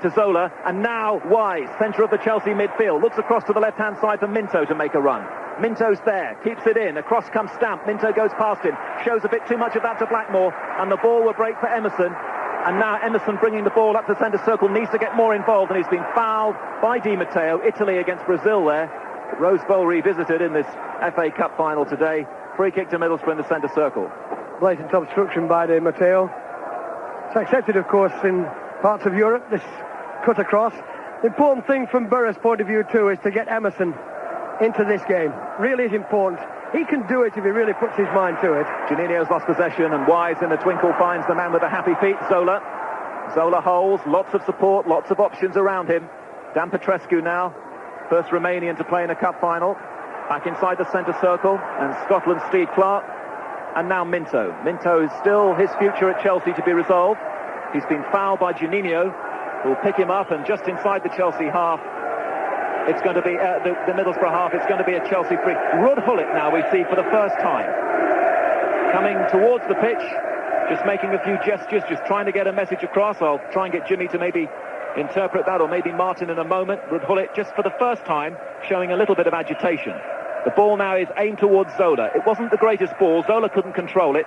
to Zola, and now Wise, centre of the Chelsea midfield, looks across to the left-hand side for Minto to make a run. Minto's there, keeps it in, across comes Stamp, Minto goes past him, shows a bit too much of that to Blackmore, and the ball will break for Emerson. And now Emerson bringing the ball up the centre circle, needs to get more involved, and he's been fouled by Di Matteo. Italy against Brazil there. Rose Bowl revisited in this FA Cup final today. Free kick to Middlesbrough in the centre circle.
Blatant obstruction by Di Matteo. It's accepted, of course, in parts of Europe, this cut across. The important thing from Burr's point of view, too, is to get Emerson into this game. Really is important. He can do it if he really puts his mind to it.
Juninho's lost possession, and Wise in a twinkle finds the man with the happy feet, Zola. Zola holds, lots of support, lots of options around him. Dan Petrescu now, first Romanian to play in a cup final. Back inside the centre circle, and Scotland's Steve Clark. And now Minto. Minto is still his future at Chelsea to be resolved. He's been fouled by Juninho, who will pick him up, and just inside the Chelsea half, it's going to be the Middlesbrough half. It's going to be a Chelsea free. Ruud Gullit now we see for the first time coming towards the pitch, just making a few gestures, just trying to get a message across. I'll try and get Jimmy to maybe interpret that, or maybe Martin in a moment. Rudhulit, just for the first time, showing a little bit of agitation. The ball now is aimed towards Zola. It wasn't the greatest ball. Zola couldn't control it.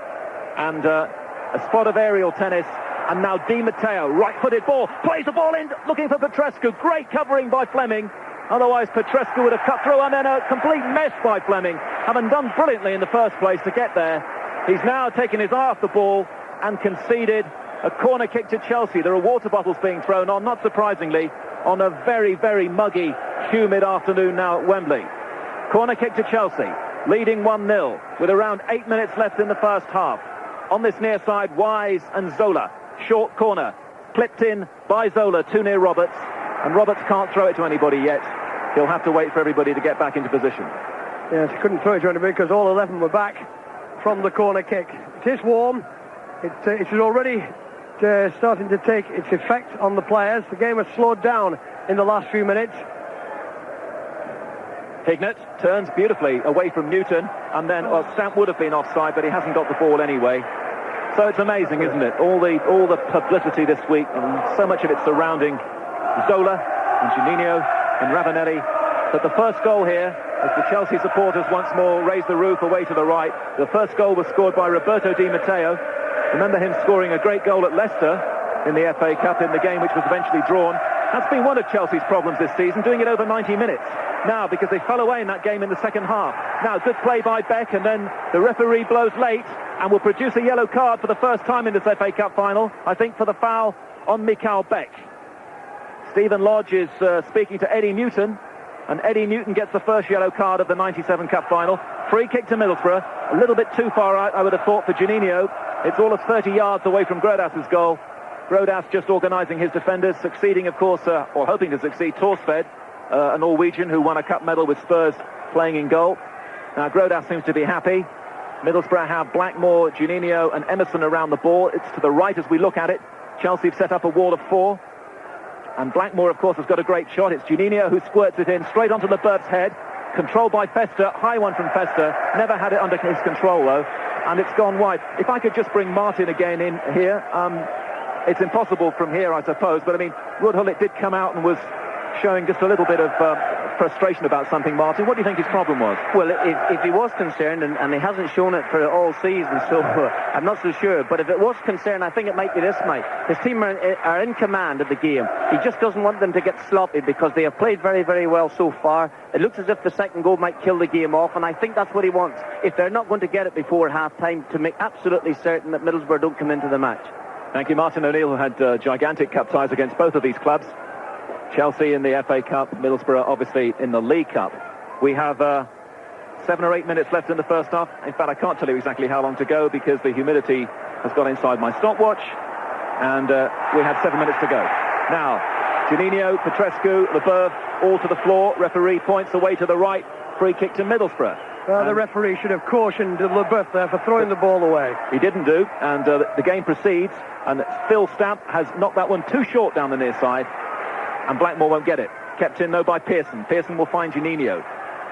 And a spot of aerial tennis. And now Di Matteo, right-footed ball, plays the ball in, looking for Petrescu. Great covering by Fleming. Otherwise, Petrescu would have cut through, and then a complete mess by Fleming, having done brilliantly in the first place to get there. He's now taken his eye off the ball and conceded a corner kick to Chelsea. There are water bottles being thrown on, not surprisingly, on a very, very muggy, humid afternoon now at Wembley. Corner kick to Chelsea, leading 1-0 with around 8 minutes left in the first half. On this near side, Wise and Zola. Short corner, clipped in by Zola, too near Roberts. And Roberts can't throw it to anybody yet. He'll have to wait for everybody to get back into position.
Yes, he couldn't throw it to anybody because all 11 were back from the corner kick. It is warm. It is already starting to take its effect on the players. The game has slowed down in the last few minutes.
Hignett turns beautifully away from Newton, and then Stamp would have been offside, but he hasn't got the ball anyway. So it's amazing, isn't it? All the publicity this week, and so much of it surrounding Zola and Juninho and Ravanelli. But the first goal here, as the Chelsea supporters once more raise the roof away to the right, the first goal was scored by Roberto Di Matteo. Remember him scoring a great goal at Leicester in the FA Cup in the game which was eventually drawn. That's been one of Chelsea's problems this season, doing it over 90 minutes. Now, because they fell away in that game in the second half. Now, good play by Beck, and then the referee blows late and will produce a yellow card for the first time in this FA Cup final, I think, for the foul on Mikael Beck. Stephen Lodge is speaking to Eddie Newton, and Eddie Newton gets the first yellow card of the 97 Cup final. Free kick to Middlesbrough, a little bit too far out, I would have thought, for Juninho. It's all of 30 yards away from Grodas's goal. Grodas just organising his defenders, succeeding, of course, or hoping to succeed, Torsved, a Norwegian who won a cup medal with Spurs playing in goal. Now, Grodas seems to be happy. Middlesbrough have Blackmore, Juninho and Emerson around the ball. It's to the right as we look at it. Chelsea have set up a wall of 4. And Blackmore, of course, has got a great shot. It's Juninho who squirts it in straight onto Leboeuf's head. Controlled by Fester, high one from Fester. Never had it under his control, though. And it's gone wide. If I could just bring Martin again in here. It's impossible from here, I suppose. But, I mean, Rudhulit did come out and was showing just a little bit of frustration about something. Martin, what do you think his problem was?
Well, if he was concerned, and he hasn't shown it for all season, so I'm not so sure. But if it was concerned, I think it might be this, Mike. His team are in command of the game. He just doesn't want them to get sloppy because they have played very, very well so far. It looks as if the second goal might kill the game off, and I think that's what he wants. If they're not going to get it before half-time, to make absolutely certain that Middlesbrough don't come into the match.
Thank you, Martin O'Neill, who had gigantic cup ties against both of these clubs. Chelsea in the FA Cup, Middlesbrough obviously in the League Cup. We have 7 or 8 minutes left in the first half. In fact, I can't tell you exactly how long to go because the humidity has got inside my stopwatch, and we have 7 minutes to go. Now, Juninho, Petrescu, Leboeuf, all to the floor. Referee points away to the right. Free kick to Middlesbrough.
The referee should have cautioned Leboeuf there for throwing the ball away.
He didn't do, and the game proceeds, and Phil Stamp has knocked that one too short down the near side, and Blackmore won't get it. Kept in, though, by Pearson. Pearson will find Juninho.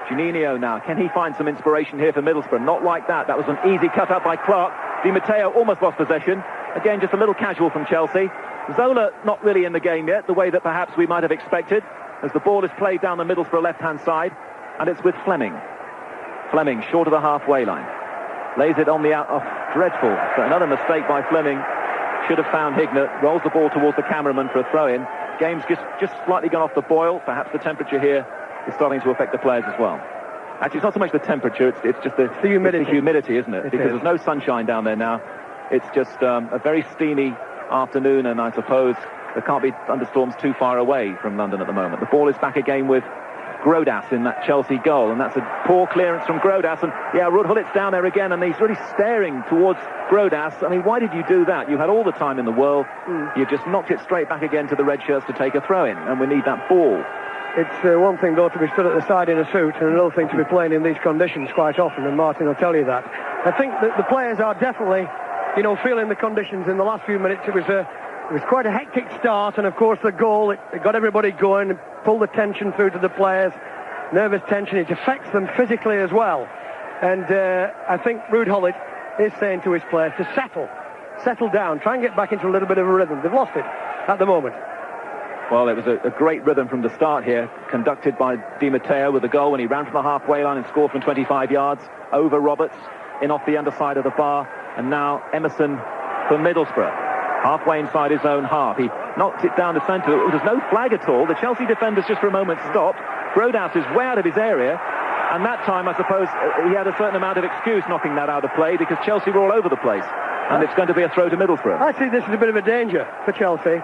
Juninho now, can he find some inspiration here for Middlesbrough? Not like that. That was an easy cut-up by Clark. Di Matteo almost lost possession. Again, just a little casual from Chelsea. Zola not really in the game yet, the way that perhaps we might have expected, as the ball is played down the Middlesbrough left-hand side, and it's with Fleming. Fleming, short of the halfway line. Lays it on the out. Oh, dreadful. So another mistake by Fleming. Should have found Hignett. Rolls the ball towards the cameraman for a throw-in. Game's just slightly gone off the boil. Perhaps the temperature here is starting to affect the players as well. Actually, it's not so much the temperature, it's just the humidity. It's the humidity, isn't it? Because there's no sunshine down there now. It's just a very steamy afternoon, and I suppose there can't be thunderstorms too far away from London at the moment. The ball is back again with Grodas in that Chelsea goal, and that's a poor clearance from Grodas. And yeah, Rudhulit's down there again, and he's really staring towards Grodas. I mean, why did you do that? You had all the time in the world. You just knocked it straight back again to the red shirts to take a throw-in, and we need that ball.
It's one thing, though, to be stood at the side in a suit, and another thing to be playing in these conditions quite often, and Martin will tell you that. I think that the players are definitely, feeling the conditions in the last few minutes. It was quite a hectic start, and of course the goal, it got everybody going, and pulled the tension through to the players, nervous tension. It affects them physically as well. And I think Rudhulit is saying to his players to settle down, try and get back into a little bit of a rhythm. They've lost it at the moment.
Well, it was a great rhythm from the start here, conducted by Di Matteo with a goal when he ran from the halfway line and scored from 25 yards over Roberts, in off the underside of the bar, and now Emerson for Middlesbrough, halfway inside his own half. He knocked it down the centre. There's no flag at all. The Chelsea defenders just for a moment stopped. Brodhouse is way out of his area, and that time I suppose he had a certain amount of excuse knocking that out of play, because Chelsea were all over the place, and it's going to be a throw to Middlesbrough.
I see this is a bit of a danger for Chelsea.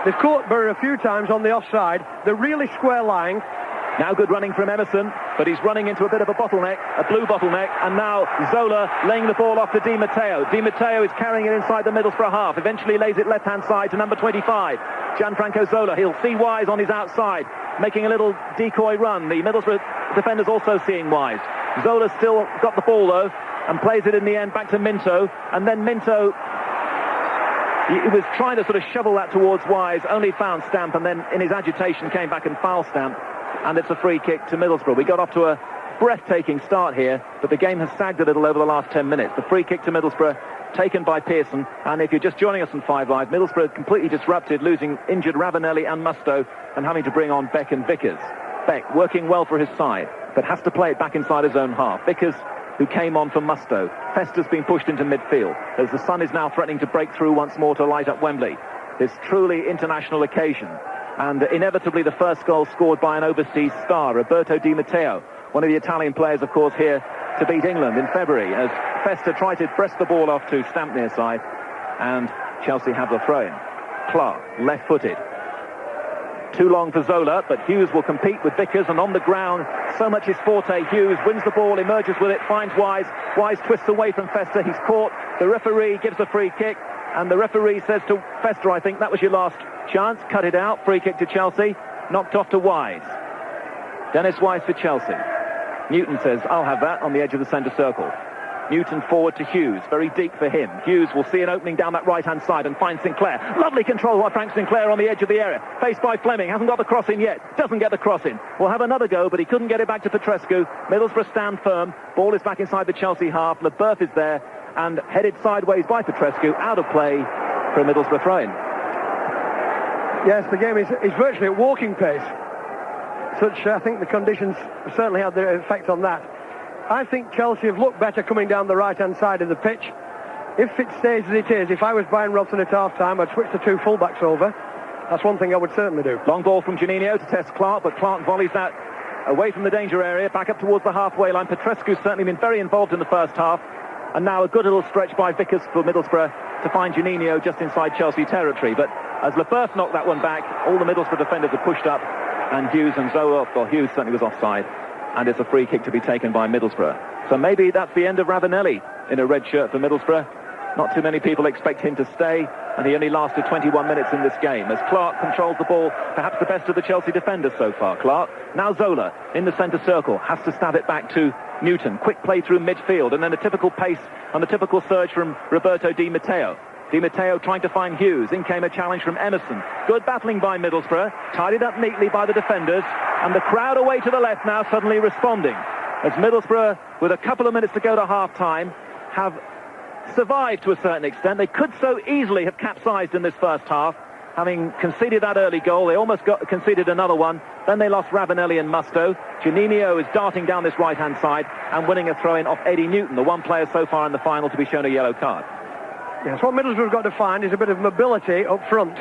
They've caught Bury a few times on the offside. They're really square lying.
Now good running from Emerson, but he's running into a bit of a bottleneck, a blue bottleneck, and now Zola laying the ball off to Di Matteo. Di Matteo is carrying it inside the Middlesbrough half, eventually lays it left-hand side to number 25, Gianfranco Zola. He'll see Wise on his outside, making a little decoy run. The Middlesbrough defenders also seeing Wise. Zola still got the ball, though, and plays it in the end back to Minto, and then Minto... He was trying to sort of shovel that towards Wise, only found Stamp, and then in his agitation came back and fouled Stamp, and it's a free kick to Middlesbrough. We got off to a breathtaking start here, but the game has sagged a little over the last 10 minutes. The free kick to Middlesbrough taken by Pearson, and if you're just joining us on 5 Live, Middlesbrough completely disrupted, losing injured Ravanelli and Musto, and having to bring on Beck and Vickers. Beck working well for his side, but has to play it back inside his own half. Vickers, who came on for Musto. Fester's been pushed into midfield as the sun is now threatening to break through once more to light up Wembley. This truly international occasion, and inevitably the first goal scored by an overseas star, Roberto Di Matteo, one of the Italian players, of course, here to beat England in February, as Fester tried to press the ball off to Stamp near side, and Chelsea have the throw-in. Clark, left-footed. Too long for Zola, but Hughes will compete with Vickers, and on the ground, so much his forte. Hughes wins the ball, emerges with it, finds Wise. Wise twists away from Fester. He's caught. The referee gives a free kick, and the referee says to Fester, I think that was your last chance. Cut it out. Free kick to Chelsea. Knocked off to Wise. Dennis Wise for Chelsea. Newton says, I'll have that, on the edge of the centre circle. Newton forward to Hughes, very deep for him. Hughes will see an opening down that right-hand side and find Sinclair. Lovely control by Frank Sinclair on the edge of the area. Faced by Fleming, hasn't got the cross in yet. Doesn't get the cross in. Will have another go, but he couldn't get it back to Petrescu. Middlesbrough stand firm. Ball is back inside the Chelsea half. Leboeuf is there and headed sideways by Petrescu. Out of play for a Middlesbrough throw-in.
Yes, the game is virtually at walking pace. I think the conditions certainly had their effect on that. I think Chelsea have looked better coming down the right-hand side of the pitch. If it stays as it is, if I was Brian Robson at half-time, I'd switch the two full-backs over. That's one thing I would certainly do.
Long ball from Juninho to test Clark, but Clark volleys that away from the danger area, back up towards the halfway line. Petrescu's certainly been very involved in the first half, and now a good little stretch by Vickers for Middlesbrough to find Juninho just inside Chelsea territory. But as Leboeuf knocked that one back, all the Middlesbrough defenders are pushed up, and Hughes and Zola, well, Hughes certainly was offside. And it's a free kick to be taken by Middlesbrough. So maybe that's the end of Ravanelli in a red shirt for Middlesbrough. Not too many people expect him to stay, and he only lasted 21 minutes in this game as Clark controls the ball, perhaps the best of the Chelsea defenders so far. Clark, now Zola in the centre circle, has to stab it back to Newton. Quick play through midfield, and then a typical pace and the typical surge from Roberto Di Matteo. Di Matteo trying to find Hughes. In came a challenge from Emerson. Good battling by Middlesbrough, tidied up neatly by the defenders, and the crowd away to the left now suddenly responding. As Middlesbrough, with a couple of minutes to go to half-time, have survived to a certain extent. They could so easily have capsized in this first half, having conceded that early goal. They almost conceded another one. Then they lost Ravanelli and Musto. Juninho is darting down this right-hand side and winning a throw-in off Eddie Newton, the one player so far in the final to be shown a yellow card.
Yes, what Middlesbrough have got to find is a bit of mobility up front.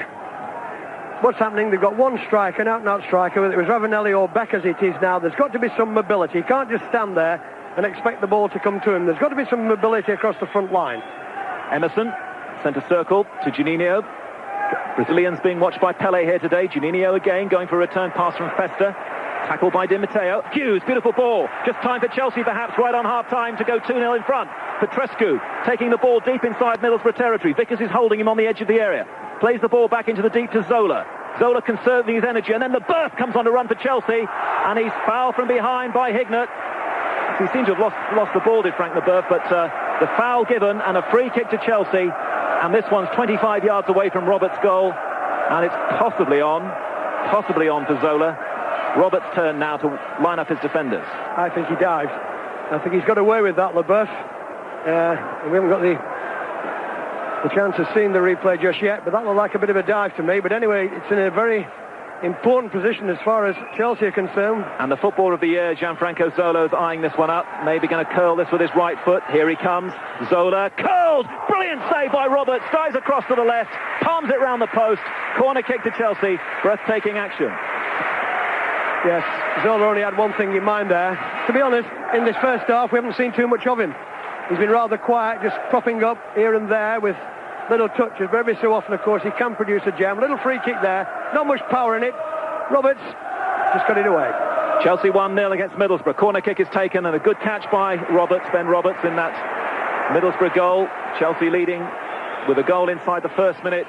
What's happening? They've got one striker, an out-and-out striker, whether it was Ravanelli or Beck as it is now. There's got to be some mobility. You can't just stand there and expect the ball to come to him. There's got to be some mobility across the front line.
Emerson, centre circle to Juninho. Brazilians being watched by Pele here today. Juninho again going for a return pass from Fester. Tackled by Di Matteo. Hughes, beautiful ball. Just time for Chelsea perhaps right on half-time to go 2-0 in front. Petrescu taking the ball deep inside Middlesbrough territory. Vickers is holding him on the edge of the area. Plays the ball back into the deep to Zola. Zola conserving his energy, and then Leboeuf comes on to run for Chelsea, and he's fouled from behind by Hignett. He seemed to have lost the ball, did Frank Leboeuf, but the foul given and a free kick to Chelsea, and this one's 25 yards away from Roberts' goal, and it's possibly on for Zola. Roberts' turn now to line up his defenders.
I think he dived. I think he's got away with that, Leboeuf. We haven't got the chance of seeing the replay just yet, but that looked like a bit of a dive to me. But anyway, it's in a very important position as far as Chelsea are concerned.
And the footballer of the year, Gianfranco Zolo's eyeing this one up. Maybe going to curl this with his right foot. Here he comes. Zola curled. Brilliant save by Roberts. Dives across to the left. Palms it round the post. Corner kick to Chelsea. Breathtaking action.
Yes, Zola only had one thing in mind there. To be honest, in this first half, we haven't seen too much of him. He's been rather quiet, just propping up here and there with little touches. But every so often, of course, he can produce a gem. Little free kick there. Not much power in it. Roberts just got it away.
Chelsea 1-0 against Middlesbrough. Corner kick is taken and a good catch by Roberts, Ben Roberts, in that Middlesbrough goal. Chelsea leading with a goal inside the first minute,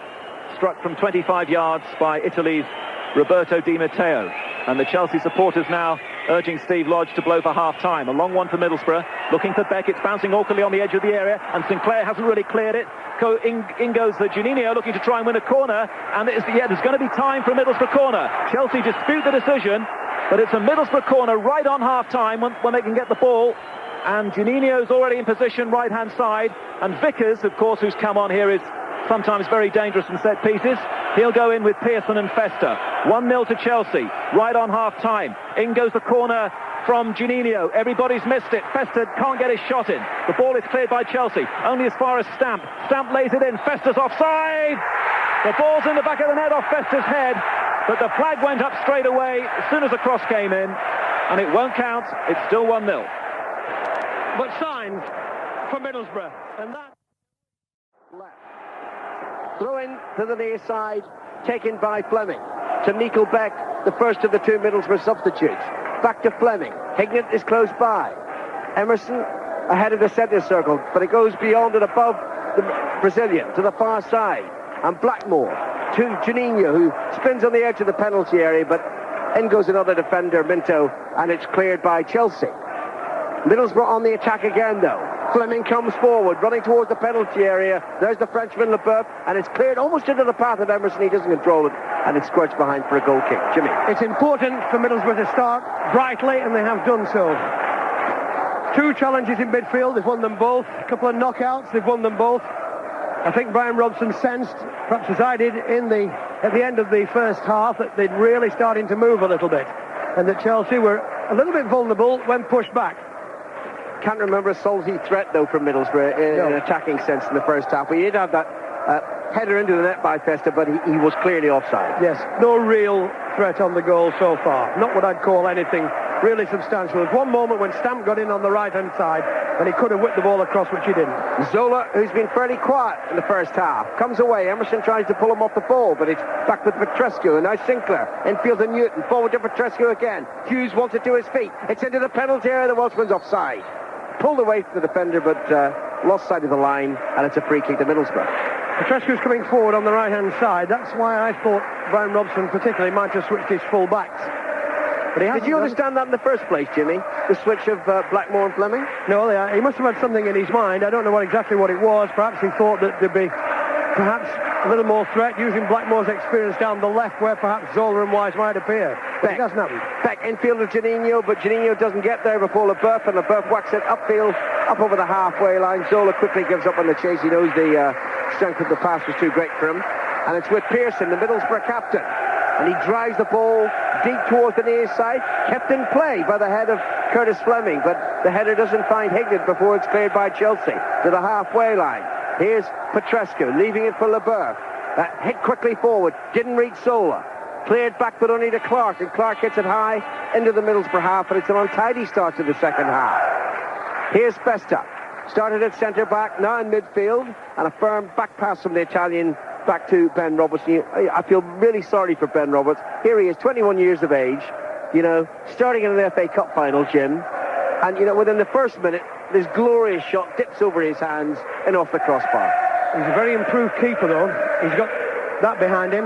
struck from 25 yards by Italy's Roberto Di Matteo. And the Chelsea supporters now urging Steve Lodge to blow for half-time. A long one for Middlesbrough, looking for Beck. It's bouncing awkwardly on the edge of the area, and Sinclair hasn't really cleared it. In goes Juninho, looking to try and win a corner, and there's going to be time for a Middlesbrough corner. Chelsea dispute the decision, but it's a Middlesbrough corner right on half-time when they can get the ball. And Juninho's already in position, right-hand side, and Vickers, of course, who's come on here, is sometimes very dangerous in set pieces. He'll go in with Pearson and Festa. 1-0 to Chelsea, right on half-time. In goes the corner from Juninho. Everybody's missed it. Festa can't get his shot in. The ball is cleared by Chelsea, only as far as Stamp. Stamp lays it in. Festa's offside. The ball's in the back of the net off Festa's head, but the flag went up straight away as soon as the cross came in, and it won't count. It's still 1-0.
But signs for Middlesbrough, and that...
Throw in to the near side, taken by Fleming. To Nico Beck, the first of the two Middlesbrough substitutes. Back to Fleming. Hignett is close by. Emerson ahead of the centre circle, but it goes beyond and above the Brazilian to the far side. And Blackmore to Juninho, who spins on the edge of the penalty area, but in goes another defender, Minto, and it's cleared by Chelsea. Middlesbrough on the attack again, though. Fleming comes forward, running towards the penalty area. There's the Frenchman, Leboeuf, and it's cleared almost into the path of Emerson. He doesn't control it, and it's squirts behind for a goal kick. Jimmy.
It's important for Middlesbrough to start brightly, and they have done so. Two challenges in midfield, they've won them both. A couple of knockouts, they've won them both. I think Brian Robson sensed, perhaps as I did at the end of the first half, that they'd really starting to move a little bit, and that Chelsea were a little bit vulnerable when pushed back.
Can't remember a salty threat, though, from Middlesbrough in an attacking sense in the first half. We did have that header into the net by Festa, but he was clearly offside.
Yes, no real threat on the goal so far. Not what I'd call anything really substantial. There's one moment when Stamp got in on the right-hand side, and he could have whipped the ball across, which he didn't.
Zola, who's been fairly quiet in the first half, comes away. Emerson tries to pull him off the ball, but it's back with Petrescu, and now Sinclair. Infield to Newton, forward to Petrescu again. Hughes wants it to his feet. It's into the penalty area. The Welshman's offside. Pulled away from the defender, but lost sight of the line, and it's a free kick to Middlesbrough.
Petrescu's coming forward on the right-hand side. That's why I thought Brian Robson particularly might have switched his full backs. But
did you understand that in the first place, Jimmy? The switch of Blackmore and Fleming?
No, he must have had something in his mind. I don't know exactly what it was. Perhaps he thought that there'd be perhaps a little more threat using Blackmore's experience down the left, where perhaps Zola and Wise might appear. But it doesn't happen.
Beck infield of Juninho, but Juninho doesn't get there before Leboeuf, and Leboeuf whacks it upfield, up over the halfway line. Zola quickly gives up on the chase. He knows the strength of the pass was too great for him. And it's with Pearson, the Middlesbrough captain. And he drives the ball deep towards the near side, kept in play by the head of Curtis Fleming, but the header doesn't find Hignett before it's cleared by Chelsea to the halfway line. Here's Petrescu, leaving it for Leboeuf. Hit quickly forward, didn't reach Zola. Cleared back, but only to Clark, and Clark hits it high into the Middlesbrough half, and it's an untidy start to the second half. Here's Festa, started at centre-back, now in midfield, and a firm back pass from the Italian back to Ben Roberts. I feel really sorry for Ben Roberts. Here he is, 21 years of age, starting in an FA Cup final, Jim, and, within the first minute, this glorious shot dips over his hands and off the crossbar.
He's a very improved keeper, though. He's got that behind him.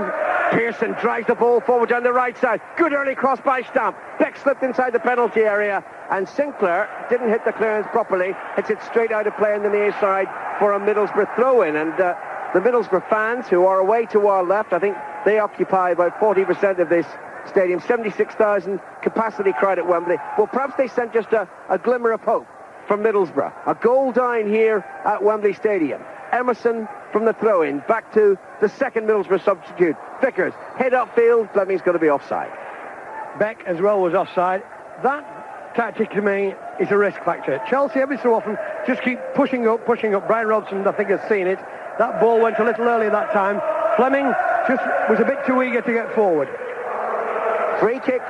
Pearson drives the ball forward down the right side. Good early cross by Stamp. Beck slipped inside the penalty area, and Sinclair didn't hit the clearance properly. Hits it straight out of play on the near side for a Middlesbrough throw-in. And the Middlesbrough fans, who are away to our left, I think they occupy about 40% of this stadium. 76,000 capacity crowd at Wembley. Well, perhaps they sent just a glimmer of hope from Middlesbrough. A goal down here at Wembley Stadium. Emerson from the throw-in. Back to the second Middlesbrough substitute. Vickers, head upfield. Fleming's going to be offside.
Beck as well was offside. That tactic to me is a risk factor. Chelsea every so often just keep pushing up. Brian Robson, I think, has seen it. That ball went a little early that time. Fleming just was a bit too eager to get forward.
Free kick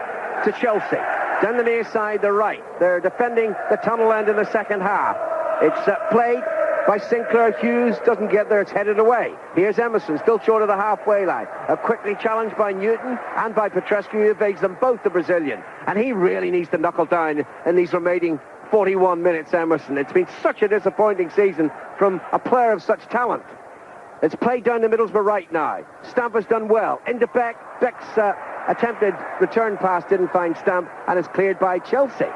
to Chelsea. Down the near side, the right. They're defending the tunnel end in the second half. It's played by Sinclair. Hughes doesn't get there. It's headed away. Here's Emerson, still short of the halfway line. Quickly challenged by Newton and by Petrescu, who evades them both, the Brazilian. And he really needs to knuckle down in these remaining 41 minutes, Emerson. It's been such a disappointing season from a player of such talent. It's played down the Middlesbrough right now. Stamp has done well. Into Beck. Beck's attempted return pass didn't find Stamp, and it's cleared by Chelsea.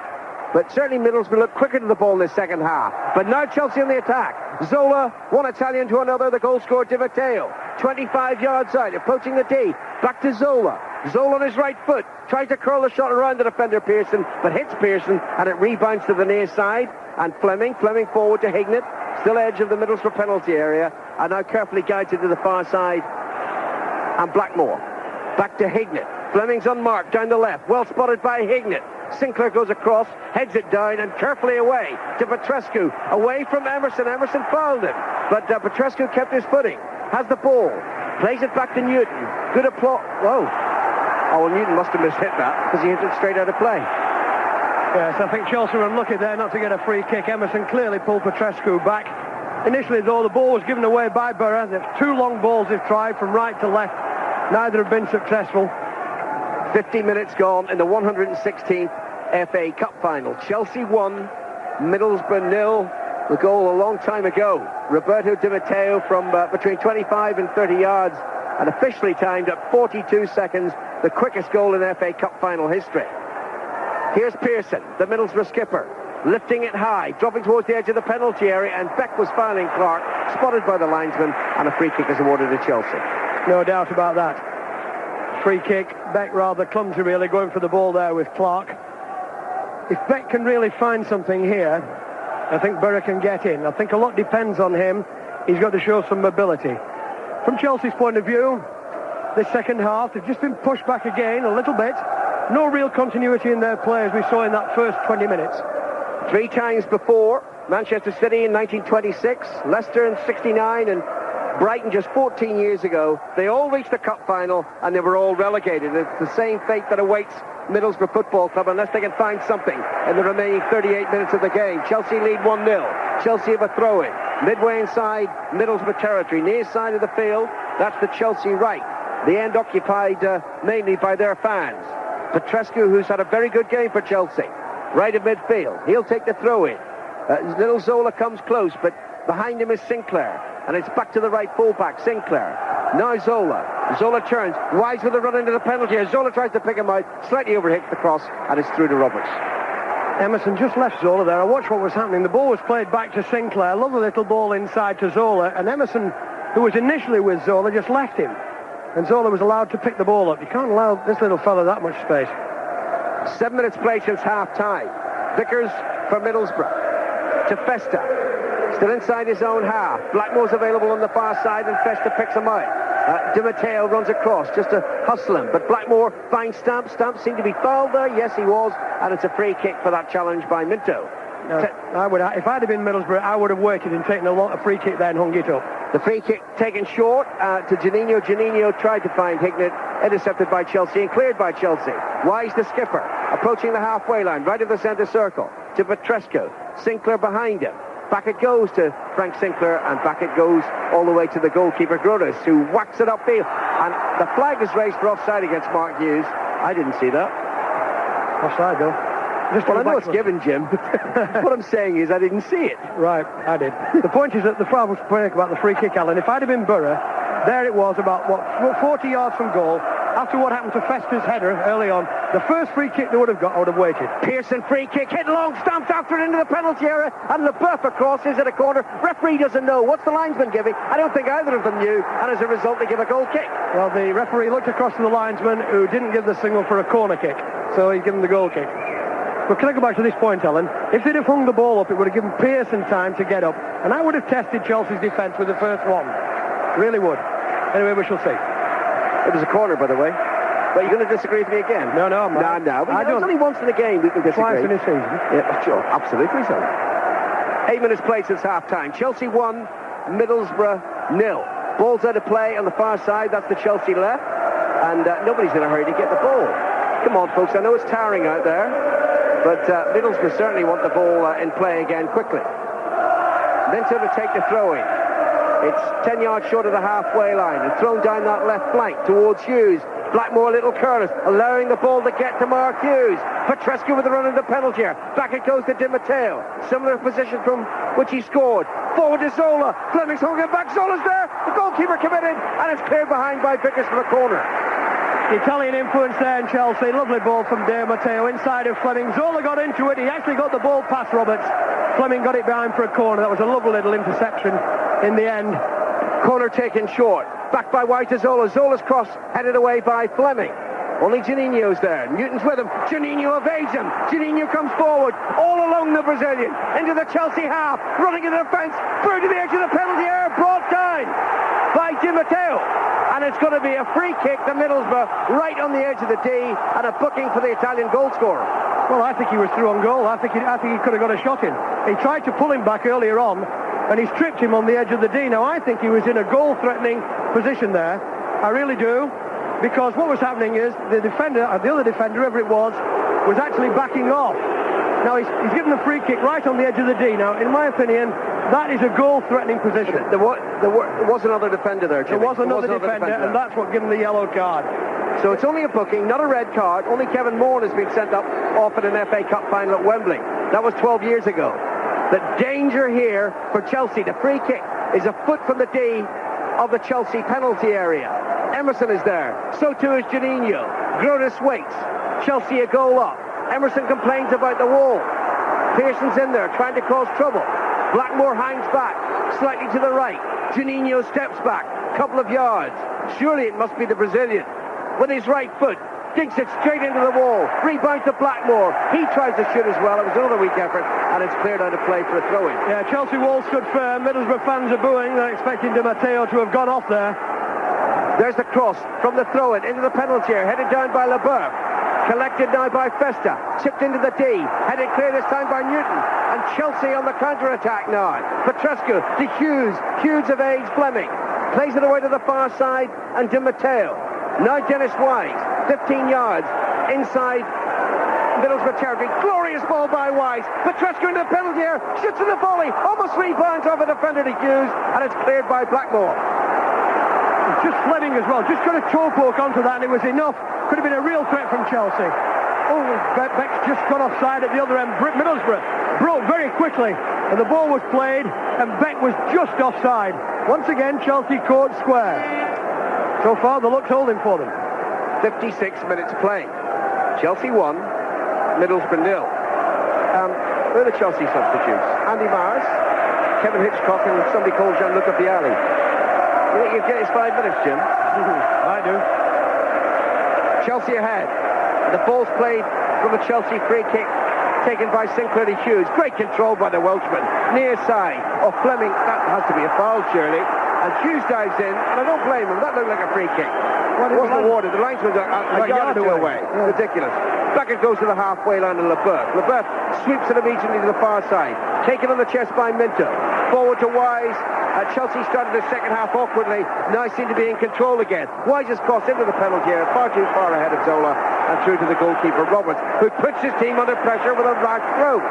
But certainly Middlesbrough looked quicker to the ball in the second half. But now Chelsea on the attack. Zola, one Italian to another, the goal scorer Di Matteo. 25 yards out, approaching the D. Back to Zola. Zola on his right foot. Tries to curl the shot around the defender Pearson, but hits Pearson, and it rebounds to the near side. And Fleming forward to Hignett. Still edge of the Middlesbrough penalty area. And now carefully guided to the far side. And Blackmore. Back to Hignett. Fleming's unmarked down the left. Well spotted by Hignett. Sinclair goes across, heads it down, and carefully away to Petrescu. Away from Emerson. Emerson fouled him. But Petrescu kept his footing. Has the ball. Plays it back to Newton. Good applause. Whoa. Oh, well, Newton must have mishit that because he hit it straight out of play.
Yes, I think Chelsea were unlucky there not to get a free kick. Emerson clearly pulled Petrescu back. Initially, though, the ball was given away by Borough. There's two long balls they've tried from right to left. Neither have been successful.
50 minutes gone in the 116th FA Cup final. Chelsea 1, Middlesbrough 0. The goal a long time ago. Roberto Di Matteo from between 25 and 30 yards, and officially timed at 42 seconds, the quickest goal in FA Cup final history. Here's Pearson, the Middlesbrough skipper, lifting it high, dropping towards the edge of the penalty area, and Beck was fouling Clark, spotted by the linesman, and a free kick is awarded to Chelsea.
No doubt about that. Free kick. Beck rather clumsy, really, going for the ball there with Clark. If Beck can really find something here, I think Borough can get in. I think a lot depends on him. He's got to show some mobility. From Chelsea's point of view, this second half, they've just been pushed back again a little bit. No real continuity in their play as we saw in that first 20 minutes.
3 times before, Manchester City in 1926, Leicester in 69, and Brighton just 14 years ago. They all reached the cup final and they were all relegated. It's the same fate that awaits Middlesbrough Football Club unless they can find something in the remaining 38 minutes of the game. Chelsea lead 1-0. Chelsea have a throw-in. Midway inside Middlesbrough territory, near side of the field. That's the Chelsea right. The end occupied mainly by their fans. Petrescu, who's had a very good game for Chelsea, right of midfield. He'll take the throw-in. Little Zola comes close, but behind him is Sinclair. And it's back to the right fullback, Sinclair. Now Zola. Zola turns. Wise with a run into the penalty area. Zola tries to pick him out. Slightly overhits the cross, and it's through to Roberts.
Emerson just left Zola there. I watched what was happening. The ball was played back to Sinclair. Lovely little ball inside to Zola. And Emerson, who was initially with Zola, just left him. And Zola was allowed to pick the ball up. You can't allow this little fella that much space.
7 minutes played since half-time. Vickers for Middlesbrough. To Festa. Still inside his own half. Blackmore's available on the far side, and Festa picks him out. Di Matteo runs across just to hustle him, but Blackmore finds Stamp. Stamp seemed to be fouled there. Yes, he was, and it's a free kick for that challenge by Minto.
If I'd have been Middlesbrough, I would have waited and taken a free kick there and hung it up.
The free kick taken short to Janino. Janino tried to find Hignett, intercepted by Chelsea and cleared by Chelsea. Wise the skipper, approaching the halfway line, right of the centre circle, to Petrescu. Sinclair behind him. Back it goes to Frank Sinclair, and back it goes all the way to the goalkeeper, Grodas, who whacks it upfield. And the flag is raised for offside against Mark Hughes. I didn't see that.
Offside, though.
Well, I know it's given, Jim. What I'm saying is I didn't see it.
Right, I did. The point is that the problem was about the free kick, Alan. If I'd have been Borough, there it was about, 40 yards from goal. After what happened to Festa's header early on, the first free kick they would have got, I would have waited.
Pearson free kick, hit long, stamped after it into the penalty area, and LeBeuf crosses at a corner. Referee doesn't know. What's the linesman giving? I don't think either of them knew, and as a result, they give a goal kick.
Well, the referee looked across to the linesman, who didn't give the signal for a corner kick, so he's given the goal kick. But can I go back to this point, Alan? If they'd have hung the ball up, it would have given Pearson time to get up, and I would have tested Chelsea's defence with the first one. Really would. Anyway, we shall see.
It was a corner, by the way. But you're going to disagree with me again?
No, I'm not.
No. But it's only once in a game we can disagree.
Twice in a season.
Yeah, sure. Absolutely so. 8 minutes played since half-time. Chelsea 1, Middlesbrough 0. Ball's out of play on the far side. That's the Chelsea left. And nobody's in a hurry to get the ball. Come on, folks. I know it's tiring out there. But Middlesbrough certainly want the ball in play again quickly. Minter to take the throw-in. It's 10 yards short of the halfway line and thrown down that left flank towards Hughes. Blackmore a little careless, allowing the ball to get to Mark Hughes. Petrescu with the run in the penalty here. Back it goes to Di Matteo. Similar position from which he scored. Forward to Zola. Fleming's holding it back. Zola's there. The goalkeeper committed, and it's cleared behind by Vickers for the corner.
The Italian influence there in Chelsea. Lovely ball from Di Matteo inside of Fleming. Zola got into it. He actually got the ball past Roberts. Fleming got it behind for a corner. That was a lovely little interception in the end.
Corner taken short. Back by White to Zola. Zola's cross headed away by Fleming. Only Juninho's there. Newton's with him. Juninho evades him. Juninho comes forward. All along the Brazilian. Into the Chelsea half. Running into the fence. Through to the edge of the penalty area. Brought down by Di Matteo. And it's going to be a free kick to Middlesbrough right on the edge of the D, and a booking for the Italian goal scorer.
Well, I think he was through on goal. I think he could have got a shot in. He tried to pull him back earlier on, and he's tripped him on the edge of the D. Now, I think he was in a goal-threatening position there. I really do, because what was happening is the other defender, whoever it was actually backing off. Now, he's given a free kick right on the edge of the D. Now, in my opinion, that is a goal-threatening position.
There was another defender there, Jimmy.
There was another defender, and that's what gave him the yellow card.
So it's only a booking, not a red card. Only Kevin Moore has been sent off in an FA Cup final at Wembley. That was 12 years ago. The danger here for Chelsea, the free kick, is a foot from the D of the Chelsea penalty area. Emerson is there. So too is Juninho. Grotus waits. Chelsea a goal up. Emerson complains about the wall. Pearson's in there trying to cause trouble. Blackmore hangs back, slightly to the right. Juninho steps back, couple of yards. Surely it must be the Brazilian. With his right foot, dinks it straight into the wall. Rebound to Blackmore. He tries to shoot as well. It was another weak effort, and it's cleared out of play for a throw-in.
Yeah, Chelsea wall stood firm. Middlesbrough fans are booing. They're expecting Di Matteo to have gone off there.
There's the cross from the throw-in into the penalty area, headed down by LeBeuf. Collected now by Festa, chipped into the D, headed clear this time by Newton, and Chelsea on the counter-attack now. Petrescu to Hughes, Hughes evades Fleming, plays it away to the far side, and Di Matteo. Now Dennis Wise, 15 yards inside Middlesbrough territory. Glorious ball by Wise. Petrescu into the penalty area, shoots in the volley, almost rebounds off a defender to Hughes, and it's cleared by Blackmore.
Just Fleming as well, just got a toe poke onto that, and it was enough. Could have been a real threat from Chelsea. Oh, Beck's just got offside at the other end. Middlesbrough broke very quickly, and the ball was played, and Beck was just offside. Once again, Chelsea caught square. So far, the luck's holding for them.
56 minutes playing. Chelsea 1, Middlesbrough 0. Who are the Chelsea substitutes? Andy Mars, Kevin Hitchcock, and somebody called Gianluca Vialli. You think you'd get his 5 minutes, Jim?
I do.
Chelsea ahead. The ball's played from a Chelsea free kick taken by Sinclair to Hughes. Great control by the Welshman. Near side of Fleming. That has to be a foul, surely. And Hughes dives in, and I don't blame him. That looked like a free kick. It wasn't awarded. The linesman's a yard or two away. Yeah. Ridiculous. Back it goes to the halfway line of LeBeuf. LeBeuf sweeps it immediately to the far side. Taken on the chest by Minter. Forward to Wise. Chelsea started the second half awkwardly, now seem to be in control again. Wise has crossed into the penalty area, far too far ahead of Zola, and through to the goalkeeper Roberts, who puts his team under pressure with a rash throw.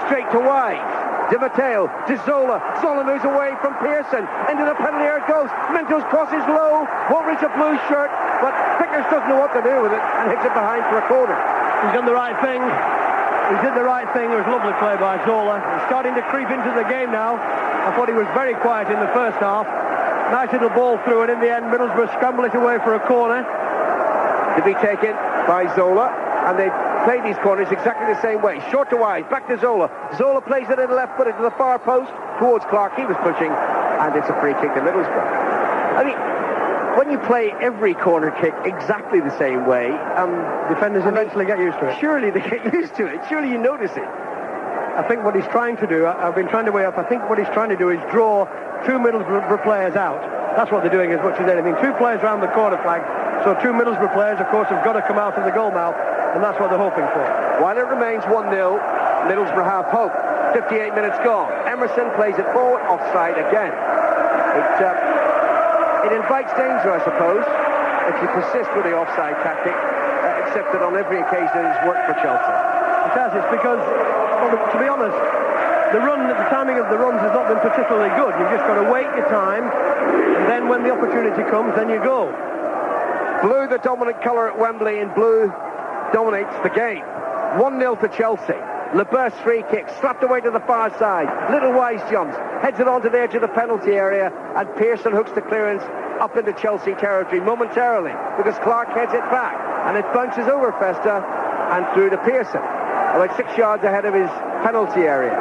Straight to Wise. Di Matteo to Zola. Zola moves away from Pearson. Into the penalty area it goes. Mentos crosses low, won't reach a blue shirt, but Vickers doesn't know what to do with it and hits it behind for a corner.
He's done the right thing. He did the right thing. It was lovely play by Zola. He's starting to creep into the game now. I thought he was very quiet in the first half. Nice little ball through, and in the end, Middlesbrough scramble it away for a corner.
To be taken by Zola, and they play these corners exactly the same way. Short to Wise, back to Zola. Zola plays it in left footed to the far post towards Clark. He was pushing, and it's a free kick to Middlesbrough. I mean, when you play every corner kick exactly the same way,
defenders eventually get used to it.
Surely they get used to it. Surely you notice it.
I think what he's trying to do, I've been trying to weigh up, I think what he's trying to do is draw two Middlesbrough players out That's what they're doing as much as anything. 2 players around the corner flag, so 2 Middlesbrough players, of course, have got to come out of the goal mouth, and that's what they're hoping for.
While it remains 1-0, Middlesbrough have hope. 58 minutes gone. Emerson plays it forward, offside again. It invites danger, I suppose, if you persist with the offside tactic, except that on every occasion it's worked for Chelsea.
It has. It's because, well, to be honest, the timing of the runs has not been particularly good. You've just got to wait your time, and then when the opportunity comes, then you go.
Blue, the dominant colour at Wembley, and blue dominates the game. 1-0 to Chelsea. Lebeuf's free kick, slapped away to the far side. Little Wise jumps, heads it onto the edge of the penalty area, and Pearson hooks the clearance up into Chelsea territory momentarily, because Clark heads it back, and it bounces over Festa and through to Pearson, about 6 yards ahead of his penalty area.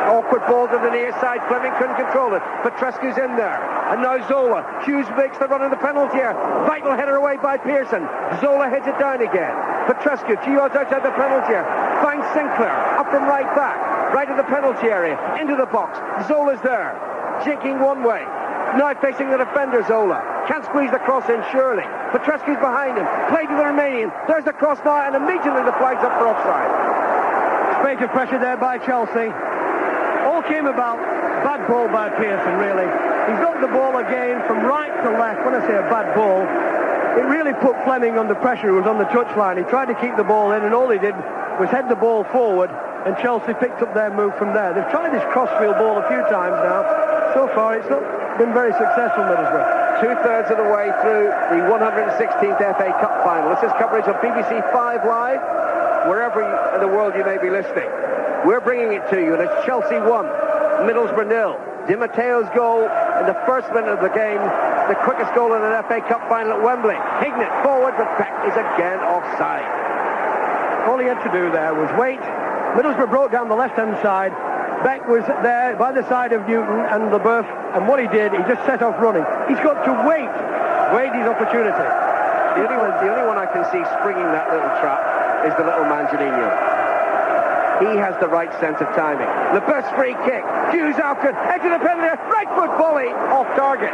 Awkward ball to the near side. Fleming couldn't control it. Petrescu's in there. And now Zola. Hughes makes the run in the penalty area. Vital header away by Pearson. Zola heads it down again. Petrescu, 2 yards outside the penalty area, finds Sinclair. Up from right back. Right in the penalty area. Into the box. Zola's there. Jinking one way. Now facing the defender, Zola. Can't squeeze the cross in, surely. Petrescu's behind him. Play to the Romanian. There's the cross now, and immediately the flag's up for offside.
Spate of pressure there by Chelsea. All came about bad ball by Pearson, really. He's got the ball again from right to left. When I say a bad ball, it really put Fleming under pressure, who was on the touchline. He tried to keep the ball in, and all he did was head the ball forward, and Chelsea picked up their move from there. They've tried this crossfield ball a few times now. So far, it's not been very successful, Middlesbrough.
2/3 of the way through the 116th FA Cup final. This is coverage of BBC 5 Live, wherever in the world you may be listening. We're bringing it to you, and it's Chelsea 1, Middlesbrough 0. Di Matteo's goal in the first minute of the game, the quickest goal in an FA Cup final at Wembley. Hignett forward, but Beck is again offside.
All he had to do there was wait. Middlesbrough broke down the left-hand side. Beck was there by the side of Newton and Lebeuf, and what he did, he just set off running. He's got to wait his opportunity.
The only one I can see springing that little trap is the little man, Janino. He has the right sense of timing. Lebeuf's free kick. Hughes after, edge of the penalty, right foot volley, off target.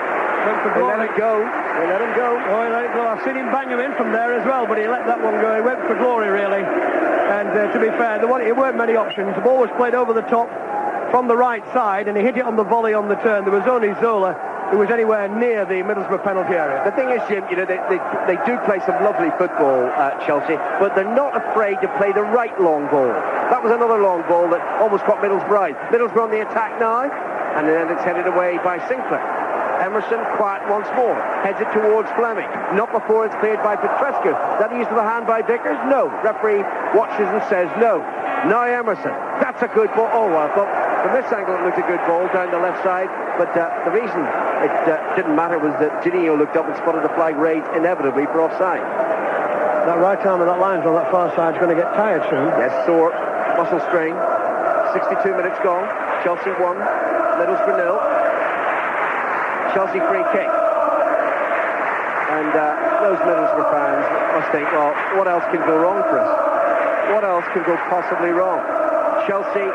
They let it go. They let him go.
Oh, he let it go. I've seen him bang him in from there as well, but he let that one go. He went for glory, really. And to be fair, there weren't many options. The ball was played over the top from the right side, and he hit it on the volley on the turn. There was only Zola who was anywhere near the Middlesbrough penalty area.
The thing is, Jim, you know, they do play some lovely football, Chelsea, but they're not afraid to play the right long ball. That was another long ball that almost caught Middlesbrough out. Middlesbrough on the attack now, and then it's headed away by Sinclair. Emerson quiet once more, heads it towards Fleming. Not before it's cleared by Petrescu. That used to the hand by Vickers? No. Referee watches and says no. Now Emerson. That's a good ball. Oh, I thought from this angle it looked a good ball down the left side, but the reason it didn't matter was that Janino looked up and spotted the flag raised inevitably for offside.
That right arm of that line's on that far side is going to get tired soon.
Yes, sore, muscle strain. 62 minutes gone. Chelsea 1, Middlesbrough 0. Chelsea free kick. And those Middlesbrough fans must think, well, what else can go wrong for us? What else can go possibly wrong? Chelsea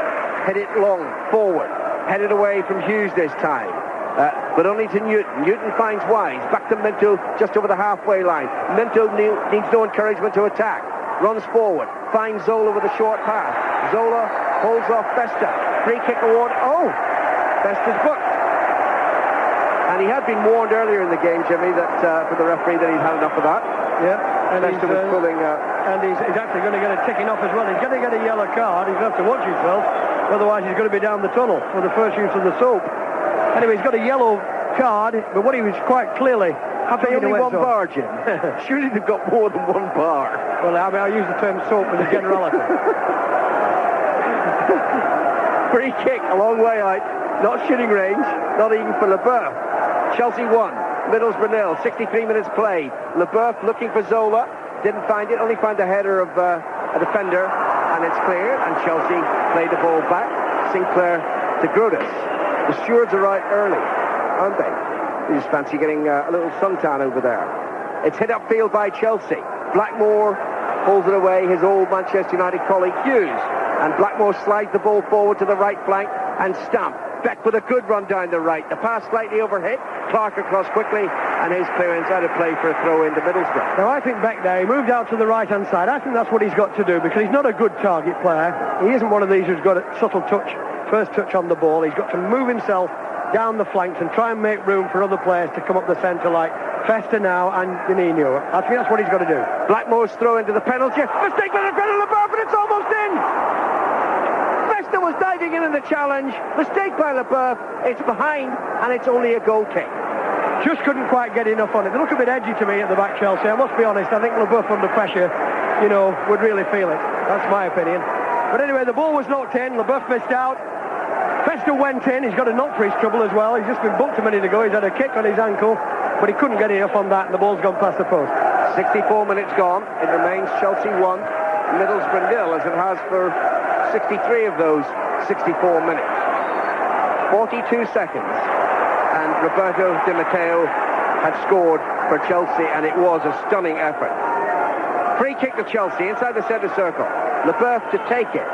hit it long, forward, headed away from Hughes this time. But only to Newton. Newton finds Wise, back to Minto just over the halfway line. Minto needs no encouragement to attack. Runs forward, finds Zola with a short pass. Zola holds off Festa. Free kick award. Oh! Festa's booked. And he had been warned earlier in the game, Jimmy, that for the referee that he'd had enough of that.
Yeah, and
Festa was pulling...
and he's actually going to get a ticking off as well. He's going to get a yellow card. He's going to have to watch himself. Otherwise, he's going to be down the tunnel for the first use of the soap. Anyway, he's got a yellow card, but what he was quite clearly...
Have they only one bar, Jim? Surely they've got more than one bar.
Well, I mean, I use the term soap as a generality.
Free kick, a long way out. Not shooting range, not even for Lebeuf. Chelsea 1, Middlesbrough 0, 63 minutes played. Lebeuf looking for Zola, didn't find it, only found the header of a defender, and it's cleared, and Chelsea played the ball back. Sinclair to Grudis. The stewards are out early, aren't they? You just fancy getting a little suntan over there. It's hit upfield by Chelsea. Blackmore pulls it away, his old Manchester United colleague Hughes. And Blackmore slides the ball forward to the right flank, and Stamp Beck with a good run down the right. The pass slightly overhit. Clark across quickly, and his clearance out of play for a throw into Middlesbrough.
Now, I think Beck there, he moved out to the right-hand side. I think that's what he's got to do, because he's not a good target player. He isn't one of these who's got a subtle touch, first touch on the ball. He's got to move himself down the flanks and try and make room for other players to come up the centre, like Festa now and Juninho. I think that's what he's got to do.
Blackmore's throw into the penalty. Mistake by the penalty, LeBeuf, and it's almost in! Festa was diving in the challenge. Mistake by LeBeuf. It's behind, and it's only a goal kick.
Just couldn't quite get enough on it. They look a bit edgy to me at the back, Chelsea. I must be honest. I think LeBeuf under pressure, would really feel it. That's my opinion. But anyway, the ball was knocked in. LeBeuf missed out. Festa went in. He's got a knock for his trouble as well. He's just been booked a minute ago. He's had a kick on his ankle, but he couldn't get enough on that, and the ball's gone past the post.
64 minutes gone. It remains Chelsea 1, Middlesbrough 0, as it has for 63 of those 64 minutes. 42 seconds, and Roberto Di Matteo had scored for Chelsea, and it was a stunning effort. Free kick to Chelsea inside the centre circle. LeBeuf to take it.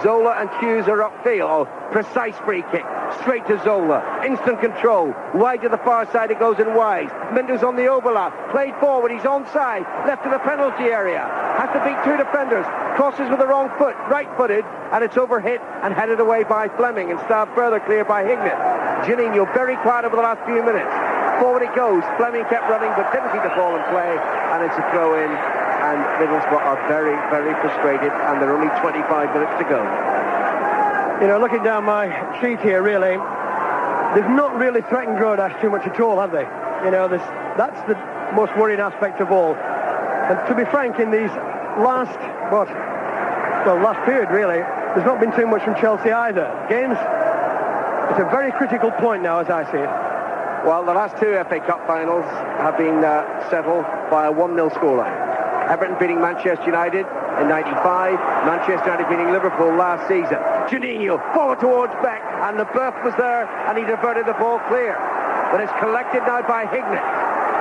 Zola and Hughes are upfield. Oh, precise free kick. Straight to Zola. Instant control. Wide to the far side it goes in wide. Mendes on the overlap. Played forward. He's onside. Left to the penalty area. Has to beat two defenders. Crosses with the wrong foot. Right-footed. And it's overhit and headed away by Fleming and stabbed further clear by Hignett. Juninho very quiet over the last few minutes. Forward it goes. Fleming kept running but didn't see the ball in play. And it's a throw-in. And Middlesbrough are very, very frustrated, and there are only 25 minutes to go.
Looking down my sheet here, really, they've not really threatened Grodas too much at all, have they? That's the most worrying aspect of all. And to be frank, in these last period, really, there's not been too much from Chelsea either. Games, it's a very critical point now, as I see it.
Well, the last two FA Cup finals have been settled by a 1-0 scoreline. Everton beating Manchester United in 95, Manchester United beating Liverpool last season. Juninho forward towards Beck, and LeBeuf was there, and he diverted the ball clear. But it's collected now by Hignett.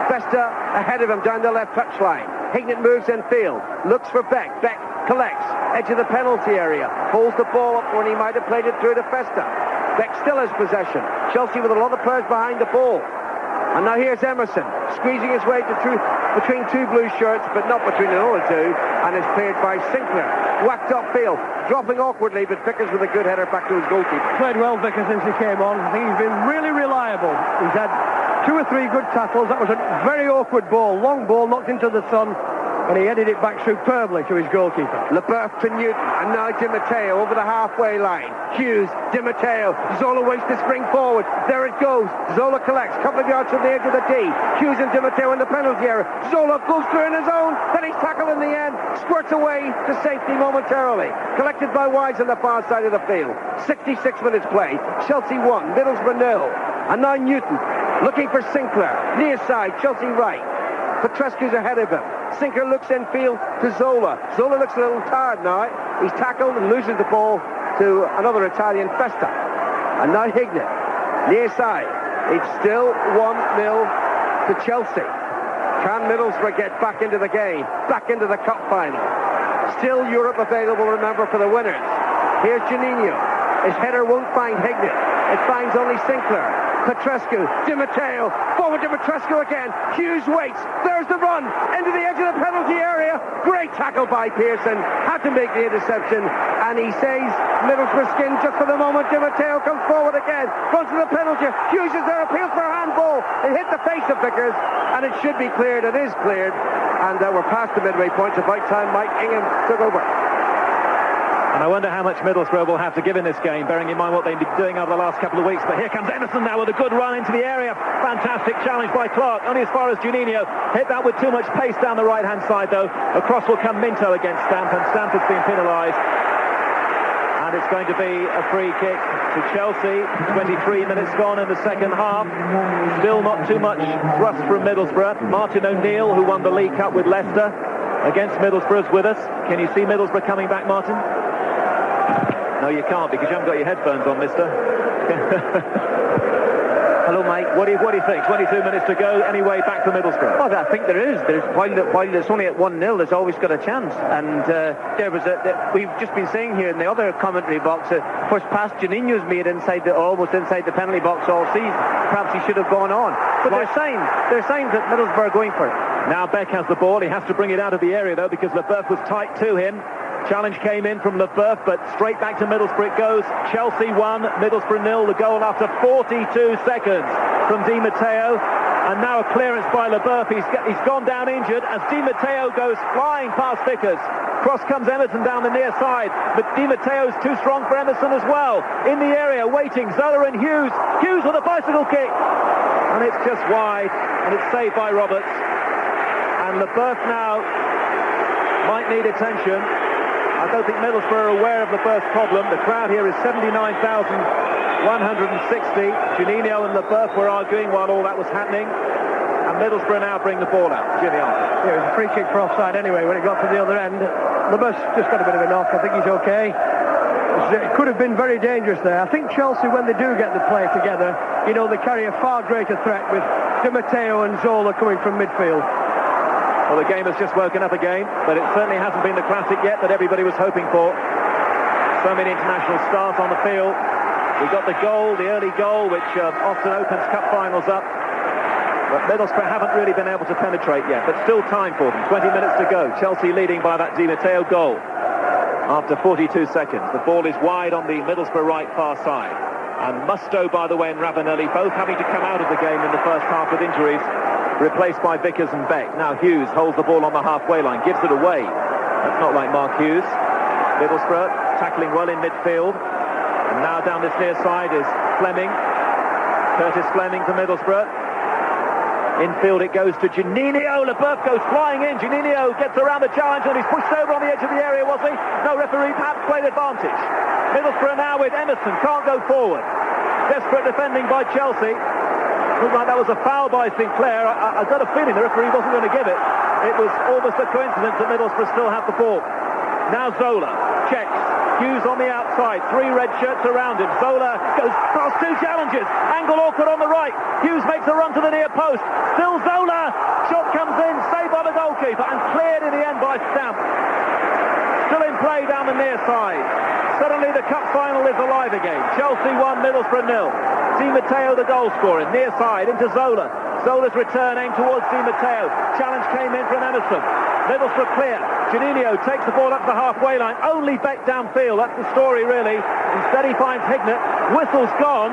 Festa ahead of him down the left touchline. Hignett moves in field, looks for Beck. Beck collects, edge of the penalty area, holds the ball up when he might have played it through to Festa. Beck still has possession. Chelsea with a lot of players behind the ball. And now here's Emerson, squeezing his way between two blue shirts, but not between another two, and is cleared by Sinclair. Whacked upfield, dropping awkwardly, but Vickers with a good header back to his goalkeeper.
Played well, Vickers, since he came on. I think he's been really reliable. He's had 2 or 3 good tackles. That was a very awkward ball, long ball, knocked into the sun, and he headed it back superbly to his goalkeeper.
LeBeuf to Newton, and now Di Matteo over the halfway line. Hughes, Di Matteo, Zola waits to spring forward. There it goes. Zola collects, couple of yards from the edge of the D. Hughes and Di Matteo in the penalty area. Zola goes through in his own, then he's tackled in the end, squirts away to safety momentarily. Collected by Wise on the far side of the field. 66 minutes play. Chelsea 1, Middlesbrough 0. And now Newton, looking for Sinclair. Near side, Chelsea right. Petrescu's ahead of him. Sinclair looks infield to Zola. Zola looks a little tired now. He's tackled and loses the ball to another Italian, Festa. And now Hignett, near side. It's still 1-0 to Chelsea. Can Middlesbrough get back into the game, back into the cup final? Still Europe available, remember, for the winners. Here's Juninho. His header won't find Hignett. It finds only Sinclair. Petrescu, Di Matteo, forward to Petrescu again. Hughes waits. There's the run into the edge of the penalty area. Great tackle by Pearson. Had to make the interception, and he saves Middlesbrough skin just for the moment. Di Matteo comes forward again, runs to the penalty. Hughes is there, appeals for a handball. It hit the face of Vickers, and it should be cleared. It is cleared, and we're past the midway point. It's about time Mike Ingham took over.
And I wonder how much Middlesbrough will have to give in this game, bearing in mind what they've been doing over the last couple of weeks. But here comes Emerson now with a good run into the area. Fantastic challenge by Clark, only as far as Juninho. Hit that with too much pace down the right-hand side, though. Across will come Minto against Stamp, and Stamp has been penalised. And it's going to be a free kick to Chelsea. 23 minutes gone in the second half. Still not too much thrust from Middlesbrough. Martin O'Neill, who won the League Cup with Leicester against Middlesbrough, is with us. Can you see Middlesbrough coming back, Martin? No, you can't, because you haven't got your headphones on, mister.
Hello,
Hello, Mike.
What do you think? 22 minutes to go. Anyway, back to Middlesbrough.
Well, I think there is. While it's only at 1-0, there's always got a chance. And we've just been saying here in the other commentary box that first pass Juninho's made almost inside the penalty box all season. Perhaps he should have gone on. But there's signs that Middlesbrough are going for it.
Now Beck has the ball. He has to bring it out of the area, though, because Leboeuf was tight to him. Challenge came in from Leboeuf, but straight back to Middlesbrough it goes. Chelsea 1, Middlesbrough 0. The goal after 42 seconds from Di Matteo. And now a clearance by Leboeuf. He's gone down injured as Di Matteo goes flying past Vickers. Cross comes Emerson down the near side, but Di Matteo's too strong for Emerson as well. In the area, waiting, Zola and Hughes. Hughes with a bicycle kick. And it's just wide, and it's saved by Roberts. And Leboeuf now might need attention. I don't think Middlesbrough are aware of the first problem. The crowd here is 79,160. Juninho and Leboeuf were arguing while all that was happening. And Middlesbrough now bring the ball out. Jimmy Arthur.
Yeah, it was a free kick for offside anyway when it got to the other end. Leboeuf's just got a bit of a knock. I think he's okay. It could have been very dangerous there. I think Chelsea, when they do get the play together, they carry a far greater threat with Di Matteo and Zola coming from midfield.
Well, the game has just woken up again, but it certainly hasn't been the classic yet that everybody was hoping for. So many international stars on the field. We've got the early goal, which often opens cup finals up. But Middlesbrough haven't really been able to penetrate yet, but still time for them. 20 minutes to go. Chelsea leading by that Di Matteo goal after 42 seconds. The ball is wide on the Middlesbrough right far side. And Musto, by the way, and Ravanelli both having to come out of the game in the first half with injuries, replaced by Vickers and Beck. Now Hughes holds the ball on the halfway line, gives it away. That's not like Mark Hughes. Middlesbrough tackling well in midfield. And now down this near side is Fleming. Curtis Fleming for Middlesbrough. Infield it goes to Juninho. Leboeuf goes flying in. Juninho gets around the challenge and he's pushed over on the edge of the area, was he? No, referee perhaps played advantage. Middlesbrough now with Emerson. Can't go forward. Desperate defending by Chelsea. Looked like that was a foul by Sinclair. I got a feeling the referee wasn't going to give it. It was almost a coincidence that Middlesbrough still had the ball. Now Zola checks. Hughes on the outside. 3 red shirts around him. Zola goes past 2 challenges. Angle awkward on the right. Hughes makes a run to the near post. Still Zola. Shot comes in. Saved by the goalkeeper and cleared in the end by Stamp. Still in play down the near side. Suddenly the cup final is alive again. Chelsea 1, Middlesbrough 0. Di Matteo the goal scorer. Near side into Zola. Zola's return aimed towards Di Matteo. Challenge came in from Emerson. Middlesbrough clear. Juninho takes the ball up the halfway line. Only Beck downfield. That's the story, really. Instead he finds Hignett. Whistle's gone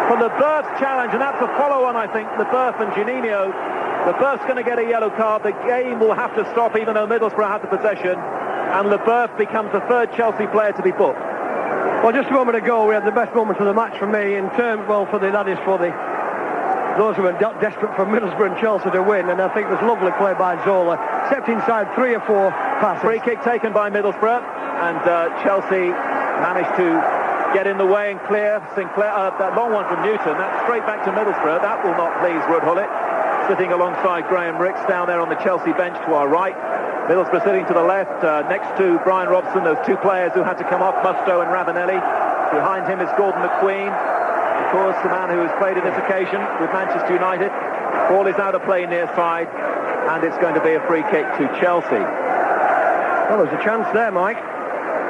for Leboeuf's challenge, and that's a follow-on, I think. Leboeuf and Juninho. Leboeuf's going to get a yellow card. The game will have to stop, even though Middlesbrough have the possession. And Leboeuf becomes the 3rd Chelsea player to be booked.
Well, just a moment ago, we had the best moment of the match for me in terms, those who were desperate for Middlesbrough and Chelsea to win, and I think it was lovely play by Zola. Stepped inside 3 or 4 passes.
Free kick taken by Middlesbrough, and Chelsea managed to get in the way and clear. Sinclair, that long one from Newton, that's straight back to Middlesbrough. That will not please Ruud Gullit, sitting alongside Graham Ricks down there on the Chelsea bench to our right. Middlesbrough sitting to the left, next to Brian Robson, those 2 players who had to come off, Musto and Ravanelli. Behind him is Gordon McQueen. Of course, the man who has played in this occasion with Manchester United. Ball is out of play near side, and it's going to be a free kick to Chelsea.
Well, there's a chance there, Mike.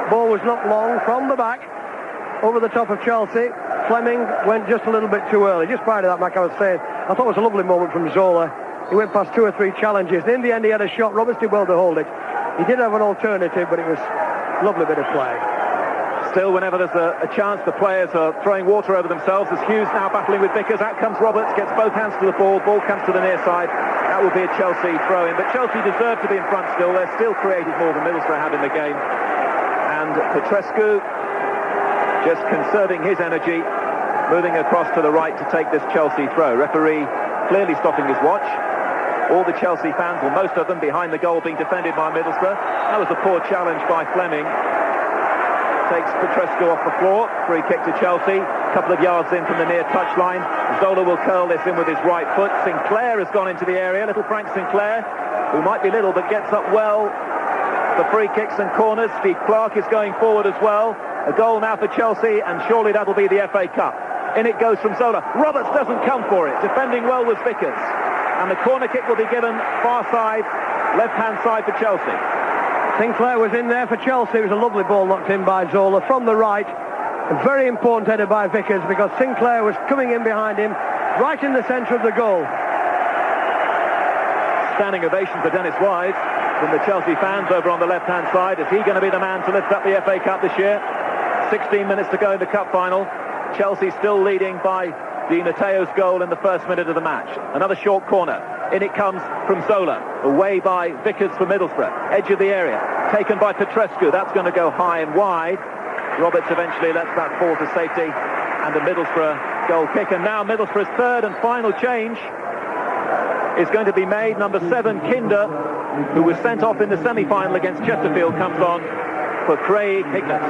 Ball was not long from the back, over the top of Chelsea. Fleming went just a little bit too early. Just prior to that, Mike, I was saying, I thought it was a lovely moment from Zola. He went past 2 or 3 challenges, and in the end he had a shot. Roberts did well to hold it. He did have an alternative, but it was a lovely bit of play.
Still, whenever there's a chance, the players are throwing water over themselves. As Hughes now battling with Vickers, out comes Roberts, gets both hands to the ball. Ball comes to the near side. That will be a Chelsea throw-in. But Chelsea deserve to be in front still. They're still created more than Middlesbrough have in the game. And Petrescu just conserving his energy, moving across to the right to take this Chelsea throw. Referee clearly stopping his watch. All the Chelsea fans, or most of them, behind the goal being defended by Middlesbrough. That was a poor challenge by Fleming. Takes Petrescu off the floor. Free kick to Chelsea. A couple of yards in from the near touchline. Zola will curl this in with his right foot. Sinclair has gone into the area. Little Frank Sinclair, who might be little but gets up well for free kicks and corners. Steve Clarke is going forward as well. A goal now for Chelsea, and surely that'll be the FA Cup. In it goes from Zola. Roberts doesn't come for it. Defending well was Vickers. And the corner kick will be given far side, left-hand side for Chelsea.
Sinclair was in there for Chelsea. It was a lovely ball knocked in by Zola from the right. A very important header by Vickers because Sinclair was coming in behind him, right in the centre of the goal.
Standing ovation for Dennis Wise from the Chelsea fans over on the left-hand side. Is he going to be the man to lift up the FA Cup this year? 16 minutes to go in the cup final. Chelsea still leading by Di Matteo's goal in the first minute of the match. Another short corner. In it comes from Zola. Away by Vickers for Middlesbrough. Edge of the area. Taken by Petrescu. That's going to go high and wide. Roberts eventually lets that fall to safety. And the Middlesbrough goal kick. And now Middlesbrough's third and final change is going to be made. Number 7, Kinder, who was sent off in the semi-final against Chesterfield, comes on for Craig Hignett.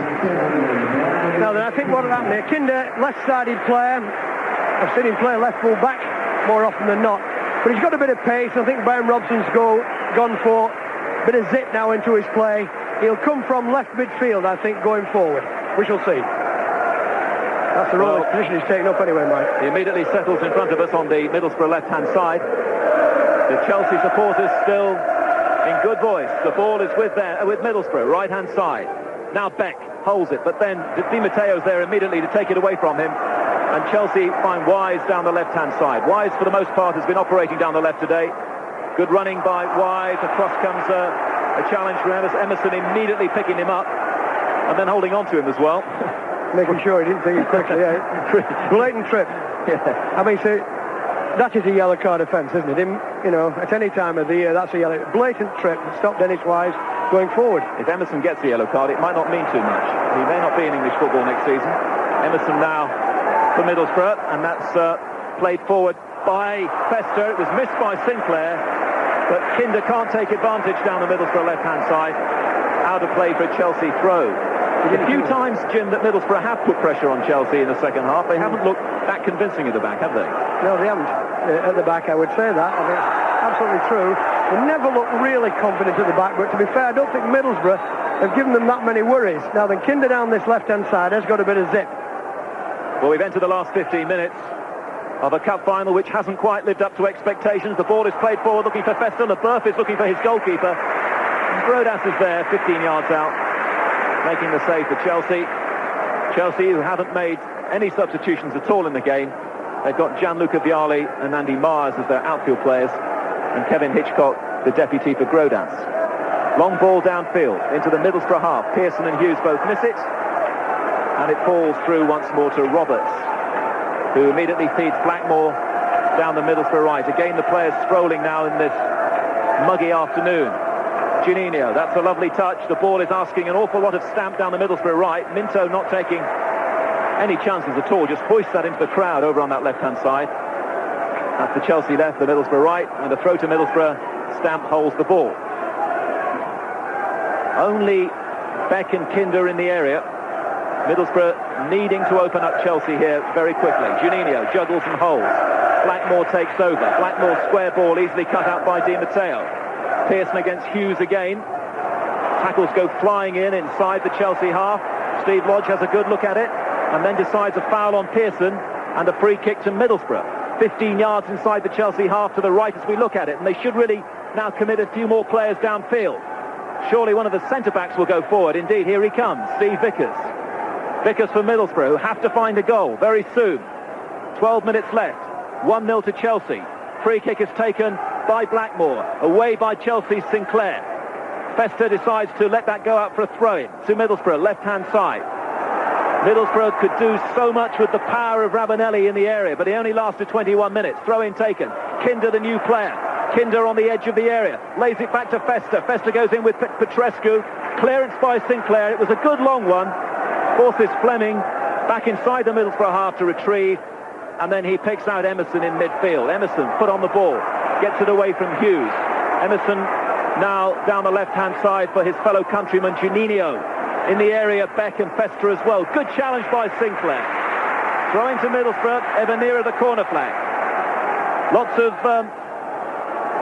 Now then, I think what will happen here, Kinder, left-sided player. I've seen him play left full-back more often than not. But he's got a bit of pace. I think Brian Robson's gone for a bit of zip now into his play. He'll come from left midfield, I think, going forward. We shall see. That's the role his position he's taken up anyway, Mike.
He immediately settles in front of us on the Middlesbrough left-hand side. The Chelsea supporters still in good voice. The ball is with Middlesbrough, right-hand side. Now Beck holds it, but then Di Matteo's there immediately to take it away from him. And Chelsea find Wise down the left-hand side. Wise, for the most part, has been operating down the left today. Good running by Wise. Across comes a challenge from Emerson, immediately picking him up and then holding on to him as well.
Making sure he didn't think it quickly, yeah. Blatant trip.
Yeah.
I mean, so that is a yellow card offence, isn't it? You know, at any time of the year, that's a yellow. Blatant trip that stopped Dennis Wise going forward.
If Emerson gets the yellow card, it might not mean too much. He may not be in English football next season. Emerson now for Middlesbrough, and that's played forward by Fester. It was missed by Sinclair, but Kinder can't take advantage down the Middlesbrough left-hand side. Out of play for a Chelsea throw. A few times, Jim, that Middlesbrough have put pressure on Chelsea in the second half. They haven't looked that convincing at the back, have they?
No, they haven't. At the back, I would say that. I mean, it's absolutely true. They never look really confident at the back, but to be fair, I don't think Middlesbrough have given them that many worries. Now then, Kinder down this left-hand side has got a bit of zip.
Well, we've entered the last 15 minutes of a cup final which hasn't quite lived up to expectations. The ball is played forward looking for Fester. LeBeuf is looking for his goalkeeper. Grodas is there, 15 yards out, making the save for Chelsea. Chelsea, who haven't made any substitutions at all in the game. They've got Gianluca Vialli and Andy Myers as their outfield players, and Kevin Hitchcock, the deputy for Grodas. Long ball downfield into the Middlesbrough half. Pearson and Hughes both miss it, and it falls through once more to Roberts, who immediately feeds Blackmore down the Middlesbrough right. Again, the players strolling now in this muggy afternoon. Juninho, that's a lovely touch. The ball is asking an awful lot of stamp down the Middlesbrough right. Minto not taking any chances at all, just hoists that into the crowd over on that left-hand side. That's the Chelsea left, the Middlesbrough right, and the throw to Middlesbrough. Stamp holds the ball. Only Beck and Kinder in the area. Middlesbrough needing to open up Chelsea here very quickly. Juninho juggles and holds. Blackmore takes over. Blackmore square ball easily cut out by Di Matteo. Pearson against Hughes again. Tackles go flying inside the Chelsea half. Steve Lodge has a good look at it and then decides a foul on Pearson and a free kick to Middlesbrough. 15 yards inside the Chelsea half to the right as we look at it, and they should really now commit a few more players downfield. Surely one of the centre-backs will go forward. Indeed, here he comes, Steve Vickers. Vickers for Middlesbrough, who have to find a goal very soon. 12 minutes left. 1-0 to Chelsea. Free kick is taken by Blackmore. Away by Chelsea's Sinclair. Fester decides to let that go out for a throw-in to Middlesbrough, left-hand side. Middlesbrough could do so much with the power of Ravanelli in the area, but he only lasted 21 minutes. Throw-in taken. Kinder, the new player. Kinder on the edge of the area. Lays it back to Fester. Fester goes in with Petrescu. Clearance by Sinclair. It was a good long one. Forces Fleming back inside the Middlesbrough half to retrieve. And then he picks out Emerson in midfield. Emerson put on the ball. Gets it away from Hughes. Emerson now down the left-hand side for his fellow countryman Juninho. In the area, Beck and Fester as well. Good challenge by Sinclair. Throwing to Middlesbrough, ever nearer the corner flag. Lots of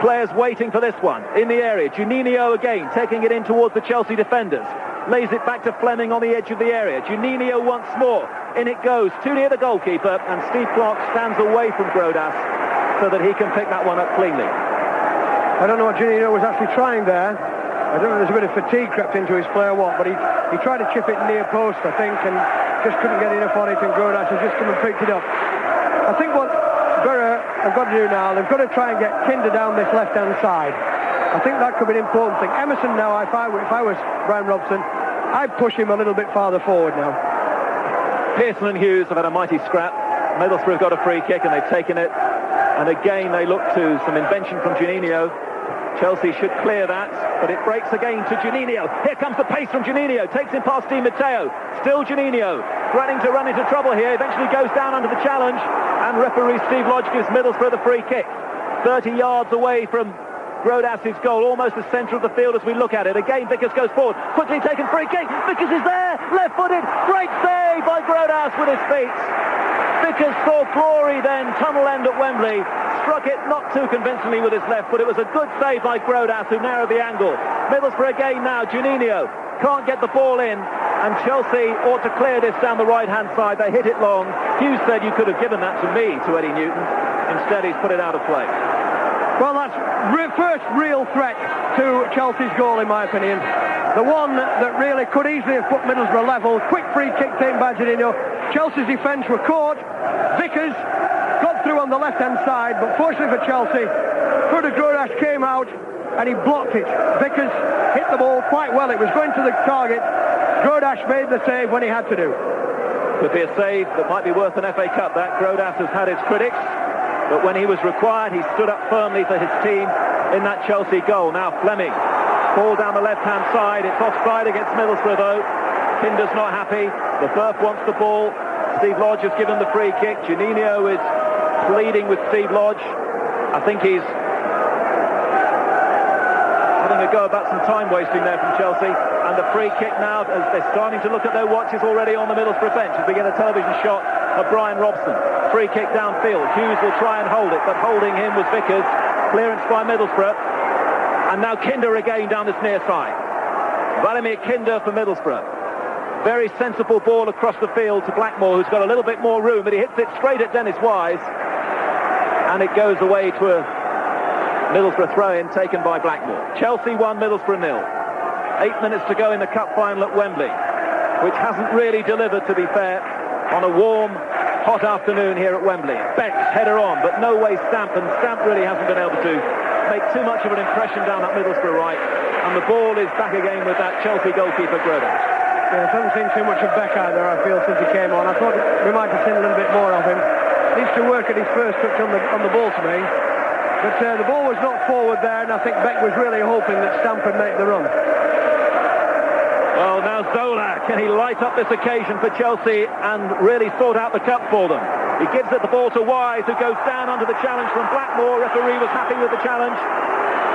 Players waiting for this one. In the area, Juninho again, taking it in towards the Chelsea defenders. Lays it back to Fleming on the edge of the area. Juninho once more. In it goes, too near the goalkeeper, and Steve Clarke stands away from Grodas so that he can pick that one up cleanly.
I don't know what Juninho was actually trying there. I don't know if there's a bit of fatigue crept into his play or what, but he tried to chip it near post, I think, and just couldn't get enough on it, and Grodas has just come and picked it up. I think what Borough have got to do now, they've got to try and get Kinder down this left-hand side. I think that could be an important thing. Emerson now, if I was Brian Robson, I'd push him a little bit farther forward now.
Pearson and Hughes have had a mighty scrap. Middlesbrough have got a free kick and they've taken it. And again they look to some invention from Juninho. Chelsea should clear that, but it breaks again to Juninho. Here comes the pace from Juninho, takes him past Di Matteo. Still Juninho, threatening to run into trouble here, eventually goes down under the challenge, and referee Steve Lodge gives Middlesbrough the free kick. 30 yards away from Grodas' goal, almost the centre of the field as we look at it. Again, Vickers goes forward, quickly taken free kick. Vickers is there, left-footed, great save by Grodas with his feet. Vickers saw glory then, tunnel end at Wembley. Struck it not too convincingly with his left, but it was a good save by Grodas, who narrowed the angle. Middlesbrough again now, Juninho can't get the ball in, and Chelsea ought to clear this down the right-hand side. They hit it long. Hughes said you could have given that to me, to Eddie Newton. Instead, he's put it out of play.
Well, that's first real threat to Chelsea's goal, in my opinion. The one that really could easily have put Middlesbrough level. Quick free kick taken by Juninho. Chelsea's defence were caught. Vickers got through on the left-hand side, but fortunately for Chelsea, Further Grodas came out and he blocked it. Vickers hit the ball quite well. It was going to the target. Grodas made the save when he had to do.
Could be a save that might be worth an FA Cup. That Grodas has had his critics, but when he was required, he stood up firmly for his team in that Chelsea goal. Now Fleming, ball down the left-hand side. It's offside against Middlesbrough, though. Kinder's not happy. The Berth wants the ball. Steve Lodge has given the free kick. Juninho is pleading with Steve Lodge. I think he's having a go about some time wasting there from Chelsea. And the free kick now, as they're starting to look at their watches already on the Middlesbrough bench, as we get a television shot of Brian Robson. Free kick downfield. Hughes will try and hold it, but holding him was Vickers. Clearance by Middlesbrough. And now Kinder again down this near side. Vladimir Kinder for Middlesbrough. Very sensible ball across the field to Blackmore, who's got a little bit more room, but he hits it straight at Dennis Wise. And it goes away to a Middlesbrough throw-in taken by Blackmore. Chelsea 1, Middlesbrough 0. 8 minutes to go in the cup final at Wembley, which hasn't really delivered, to be fair, on a warm, hot afternoon here at Wembley. Beck's header on, but no way Stamp, and Stamp really hasn't been able to make too much of an impression down at Middlesbrough right. And the ball is back again with that Chelsea goalkeeper, Grodas.
Yeah, I haven't seen too much of Beck either, I feel, since he came on. I thought we might have seen a little bit more of him. Needs to work at his first touch on the ball to me. But the ball was not forward there, and I think Beck was really hoping that Stamp would make the run.
Well, now Zola, can he light up this occasion for Chelsea and really sort out the cup for them? He gives it the ball to Wise, who goes down under the challenge from Blackmore. Referee was happy with the challenge.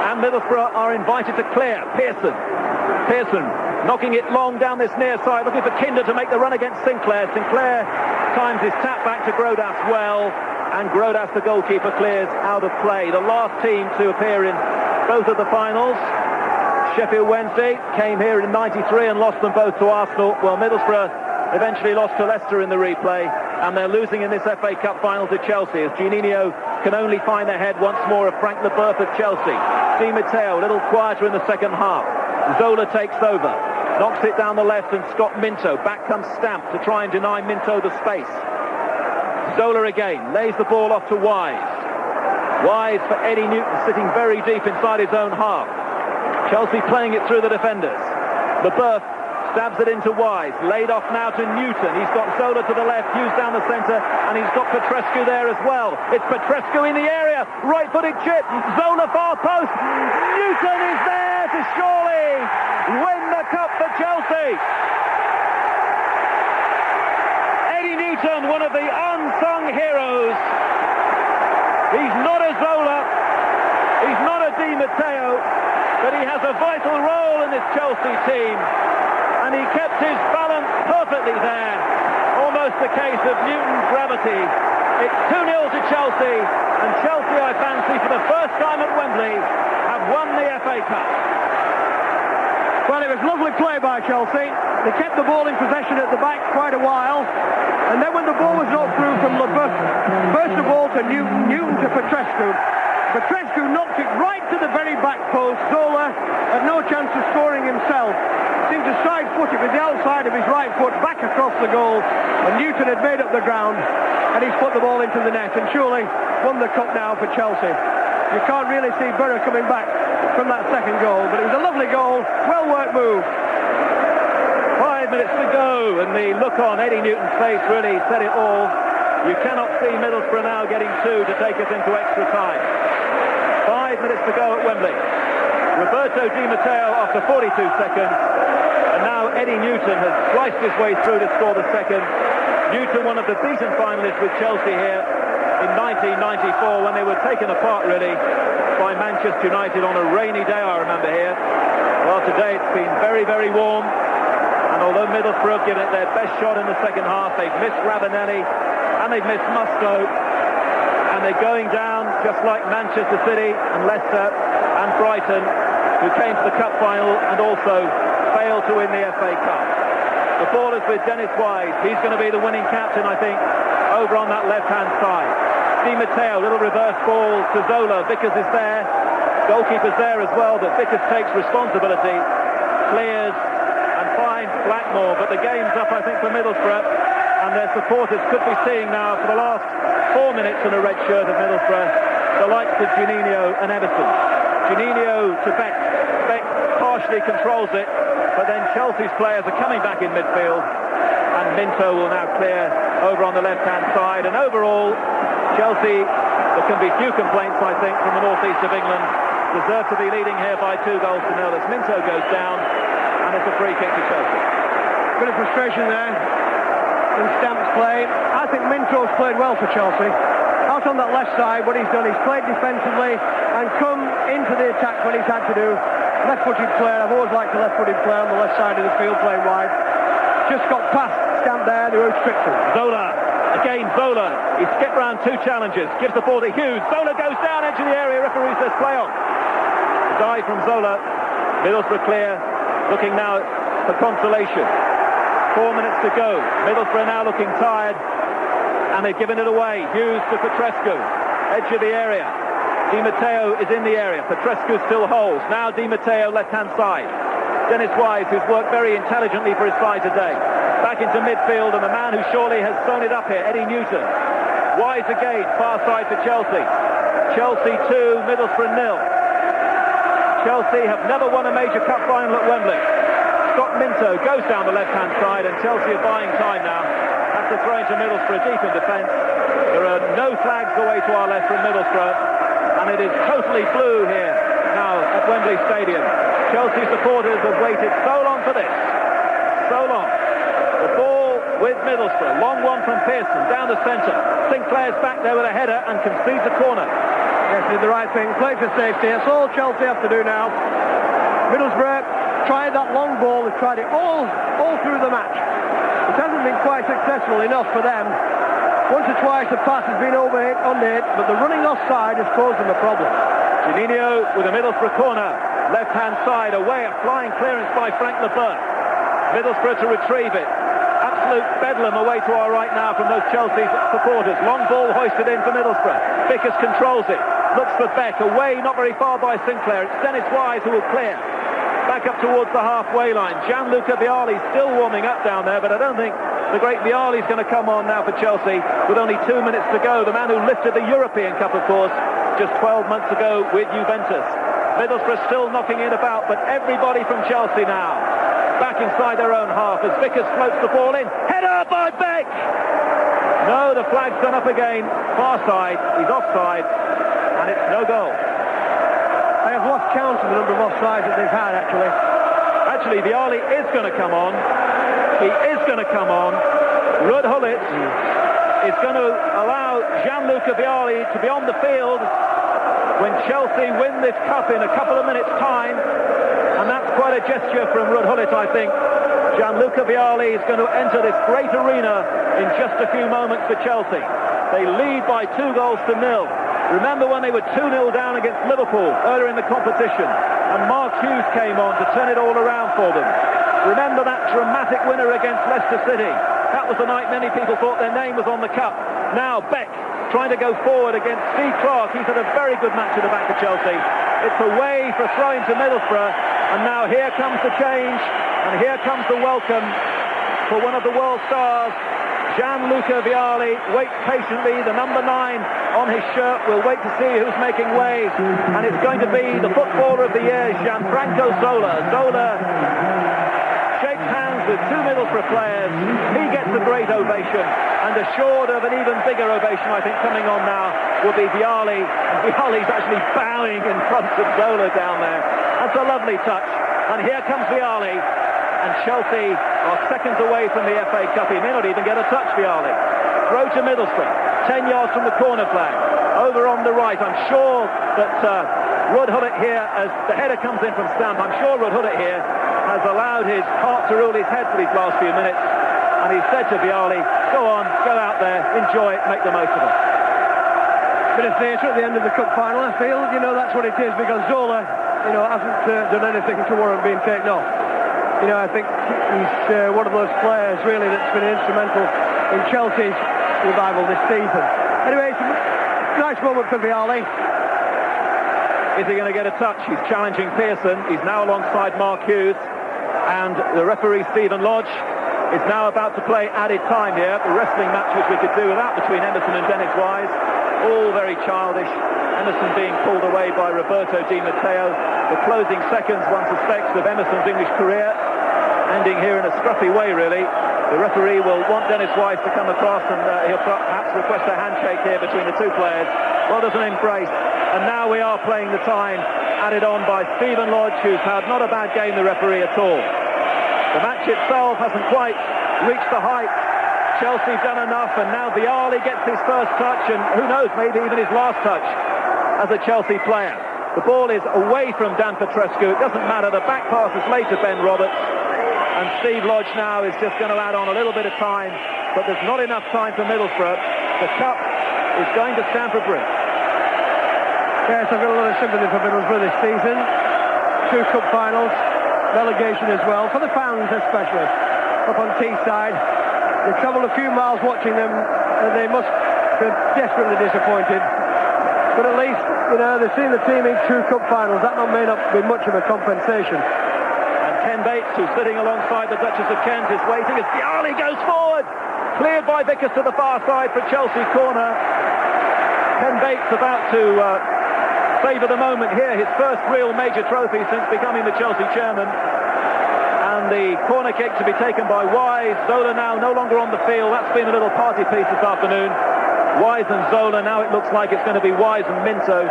And Middlesbrough are invited to clear. Pearson knocking it long down this near side, looking for Kinder to make the run against Sinclair. Sinclair times his tap back to Grodas well, and Grodas, the goalkeeper, clears out of play. The last team to appear in both of the finals, Sheffield Wednesday, came here in '93 and lost them both to Arsenal. Well, Middlesbrough eventually lost to Leicester in the replay, and they're losing in this FA Cup final to Chelsea, as Juninho can only find the head once more of Frank Leboeuf of Chelsea. Di Matteo, a little quieter in the second half. Zola takes over, knocks it down the left, and Scott Minto. Back comes Stamp to try and deny Minto the space. Zola again, lays the ball off to Wise. Wise for Eddie Newton, sitting very deep inside his own half. Chelsea playing it through the defenders. Leboeuf stabs it into Wise, laid off now to Newton. He's got Zola to the left, Hughes down the centre, and he's got Petrescu there as well. It's Petrescu in the area, right-footed chip, Zola far post. Newton is there to surely win the cup for Chelsea. Eddie Newton, one of the unsung heroes. He's not a Zola, he's not a Di Matteo, but he has a vital role in this Chelsea team. And he kept his balance perfectly there. Almost a case of Newton's gravity It's 2-0 to Chelsea, and Chelsea, I fancy, for the first time at Wembley, have won the FA Cup.
Well, it was lovely play by Chelsea. They kept the ball in possession at the back quite a while, and then when the ball was knocked through from LaBeouf, first of all to Newton to Petrescu. Petrescu knocked it right to the very back post. Zola had no chance of scoring himself. Seemed to side-foot it with the outside of his right foot back across the goal, and Newton had made up the ground, and he's put the ball into the net, and surely won the cup now for Chelsea. You can't really see Borough coming back from that second goal, but it was a lovely goal, well-worked move.
5 minutes to go, and the look on Eddie Newton's face really said it all. You cannot see Middlesbrough now getting two to take us into extra time. 5 minutes to go at Wembley. Roberto Di Matteo after 42 seconds, and now Eddie Newton has sliced his way through to score the second. Newton, one of the beaten finalists with Chelsea here in 1994, when they were taken apart really by Manchester United on a rainy day, I remember here. Well, today it's been very, very warm, and although Middlesbrough have given it their best shot in the second half, they've missed Ravanelli and they've missed Musto, and they're going down just like Manchester City and Leicester and Brighton, who came to the cup final and also failed to win the FA Cup. The ball is with Dennis Wise. He's going to be the winning captain, I think, over on that left-hand side. Di Matteo, little reverse ball to Zola. Vickers is there. Goalkeeper's there as well, but Vickers takes responsibility, clears and finds Blackmore. But the game's up, I think, for Middlesbrough, and their supporters could be seeing now for the last 4 minutes in a red shirt of Middlesbrough, the likes of Juninho and Everton. Juninho to Beck. Beck partially controls it, but then Chelsea's players are coming back in midfield, and Minto will now clear over on the left-hand side. And overall, Chelsea, there can be few complaints, I think, from the northeast of England. Deserve to be leading here by 2 goals to 0 as Minto goes down, and it's a free kick to Chelsea.
Bit of frustration there in Stamp's play. I think Minto's played well for Chelsea. Out on that left side, what he's done, he's played defensively and come into the attack when he's had to do. Left-footed player, I've always liked a left-footed player on the left side of the field playing wide. Just got past Stamp there, they were restricted.
Zola, again Zola, he skipped round 2 challenges, gives the ball to Hughes. Zola goes down into the area, referee says play on. Dive from Zola, Middlesbrough clear, looking now for consolation. 4 minutes to go, Middlesbrough now looking tired, and they've given it away. Hughes to Petrescu, edge of the area. Di Matteo is in the area, Petrescu still holds. Now Di Matteo left-hand side. Dennis Wise, who's worked very intelligently for his side today. Back into midfield, and the man who surely has sewn it up here, Eddie Newton. Wise again, far side for Chelsea. Chelsea 2, Middlesbrough 0. Chelsea have never won a major cup final at Wembley. Scott Minto goes down the left-hand side, and Chelsea are buying time now. After throwing to Middlesbrough deep in defence. There are no flags away to our left from Middlesbrough, and it is totally blue here now at Wembley Stadium. Chelsea supporters have waited so long for this. So long. The ball with Middlesbrough. Long one from Pearson, down the centre. Sinclair's back there with a header and concedes a corner.
Yes, did the right thing. Play for safety. That's all Chelsea have to do now. Middlesbrough tried that long ball. They've tried it all through the match. It hasn't been quite successful enough for them. Once or twice the pass has been under it, but the running offside has caused them a problem.
Juninho with a Middlesbrough corner. Left-hand side, away, a flying clearance by Frank Leboeuf. Middlesbrough to retrieve it. Absolute bedlam away to our right now from those Chelsea supporters. Long ball hoisted in for Middlesbrough. Vickers controls it. Looks for Beck. Away, not very far by Sinclair. It's Dennis Wise who will clear. Back up towards the halfway line. Gianluca Vialli still warming up down there, but I don't think the great Vialli's going to come on now for Chelsea with only 2 minutes to go. The man who lifted the European Cup, of course, just 12 months ago with Juventus. Middlesbrough still knocking it about, but everybody from Chelsea now back inside their own half as Vickers floats the ball in. Header by Beck! No, the flag's gone up again. Far side. He's offside, and it's no goal.
I have lost count of the number of offsides that they've had, actually.
Actually, Vialli is going to come on. He is going to come on. Ruud Gullit is going to allow Gianluca Vialli to be on the field when Chelsea win this cup in a couple of minutes' time. And that's quite a gesture from Ruud Gullit, I think. Gianluca Vialli is going to enter this great arena in just a few moments for Chelsea. They lead by 2 goals to 0. Remember when they were 2-0 down against Liverpool earlier in the competition, and Mark Hughes came on to turn it all around for them. Remember that dramatic winner against Leicester City. That was the night many people thought their name was on the cup. Now Beck trying to go forward against Steve Clarke. He's had a very good match at the back of Chelsea. It's away for throw to Middlesbrough, and now here comes the change, and here comes the welcome for one of the world stars. Gianluca Vialli waits patiently, the number 9 on his shirt. We'll wait to see who's making way, and it's going to be the footballer of the year, Gianfranco Zola. Zola shakes hands with 2 Middlesbrough players. He gets a great ovation, and assured of an even bigger ovation, I think, coming on now will be Vialli. And Vialli's actually bowing in front of Zola down there. That's a lovely touch. And here comes Vialli. And Chelsea are seconds away from the FA Cup. He may not even get a touch, Vialli. Throw to Middlesbrough. 10 yards from the corner flag. Over on the right. I'm sure that Ruud Gullit here, as the header comes in from Stamp, I'm sure Ruud Gullit here has allowed his heart to rule his head for these last few minutes. And he said to Vialli, go on, go out there, enjoy it, make the most of it.
Bit of theatre at the end of the cup final, I feel. You know, that's what it is, because Zola, you know, hasn't done anything to warrant being taken off. You know, I think he's one of those players, really, that's been instrumental in Chelsea's revival this season. Anyway, it's a nice moment for Vialli.
Is he going to get a touch? He's challenging Pearson. He's now alongside Mark Hughes. And the referee, Stephen Lodge, is now about to play added time here. The wrestling match which we could do without between Emerson and Dennis Wise. All very childish. Emerson being pulled away by Roberto Di Matteo. The closing seconds, one suspects, of Emerson's English career, ending here in a scruffy way, really. The referee will want Dennis Wise to come across, and he'll perhaps request a handshake here between the two players. Well, there's an embrace. And now we are playing the time, added on by Stephen Lodge, who's had not a bad game, the referee, at all. The match itself hasn't quite reached the height. Chelsea done enough, and now Vialli gets his first touch, and who knows, maybe even his last touch as a Chelsea player. The ball is away from Dan Petrescu. It doesn't matter. The back pass is laid to Ben Roberts. And Steve Lodge now is just going to add on a little bit of time. But there's not enough time for Middlesbrough. The cup is going to Stamford Bridge.
Yes, I've got a lot of sympathy for Middlesbrough this season. 2 cup finals, relegation as well, for the fans especially. Up on Teesside, they travel a few miles watching them, and they must be desperately disappointed. But at least, you know, they've seen the team in 2 cup finals. That may not be much of a compensation.
And Ken Bates, who's sitting alongside the Duchess of Kent, is waiting as Vialli goes forward. Cleared by Vickers to the far side for Chelsea corner. Ken Bates about to savour the moment here, his first real major trophy since becoming the Chelsea chairman. And the corner kick to be taken by Wise. Zola now no longer on the field. That's been a little party piece this afternoon. Wise and Zola. Now it looks like it's going to be Wise and Minto.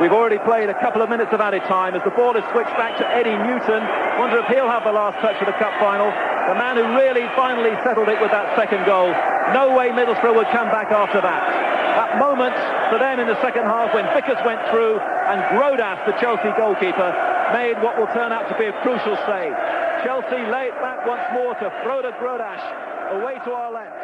We've already played a couple of minutes of added time as the ball is switched back to Eddie Newton. Wonder if he'll have the last touch of the cup final. The man who really finally settled it with that second goal. No way Middlesbrough would come back after that. That moment for them in the second half when Vickers went through and Grodas, the Chelsea goalkeeper, made what will turn out to be a crucial save. Chelsea lay it back once more to Frode Grodas away to our left.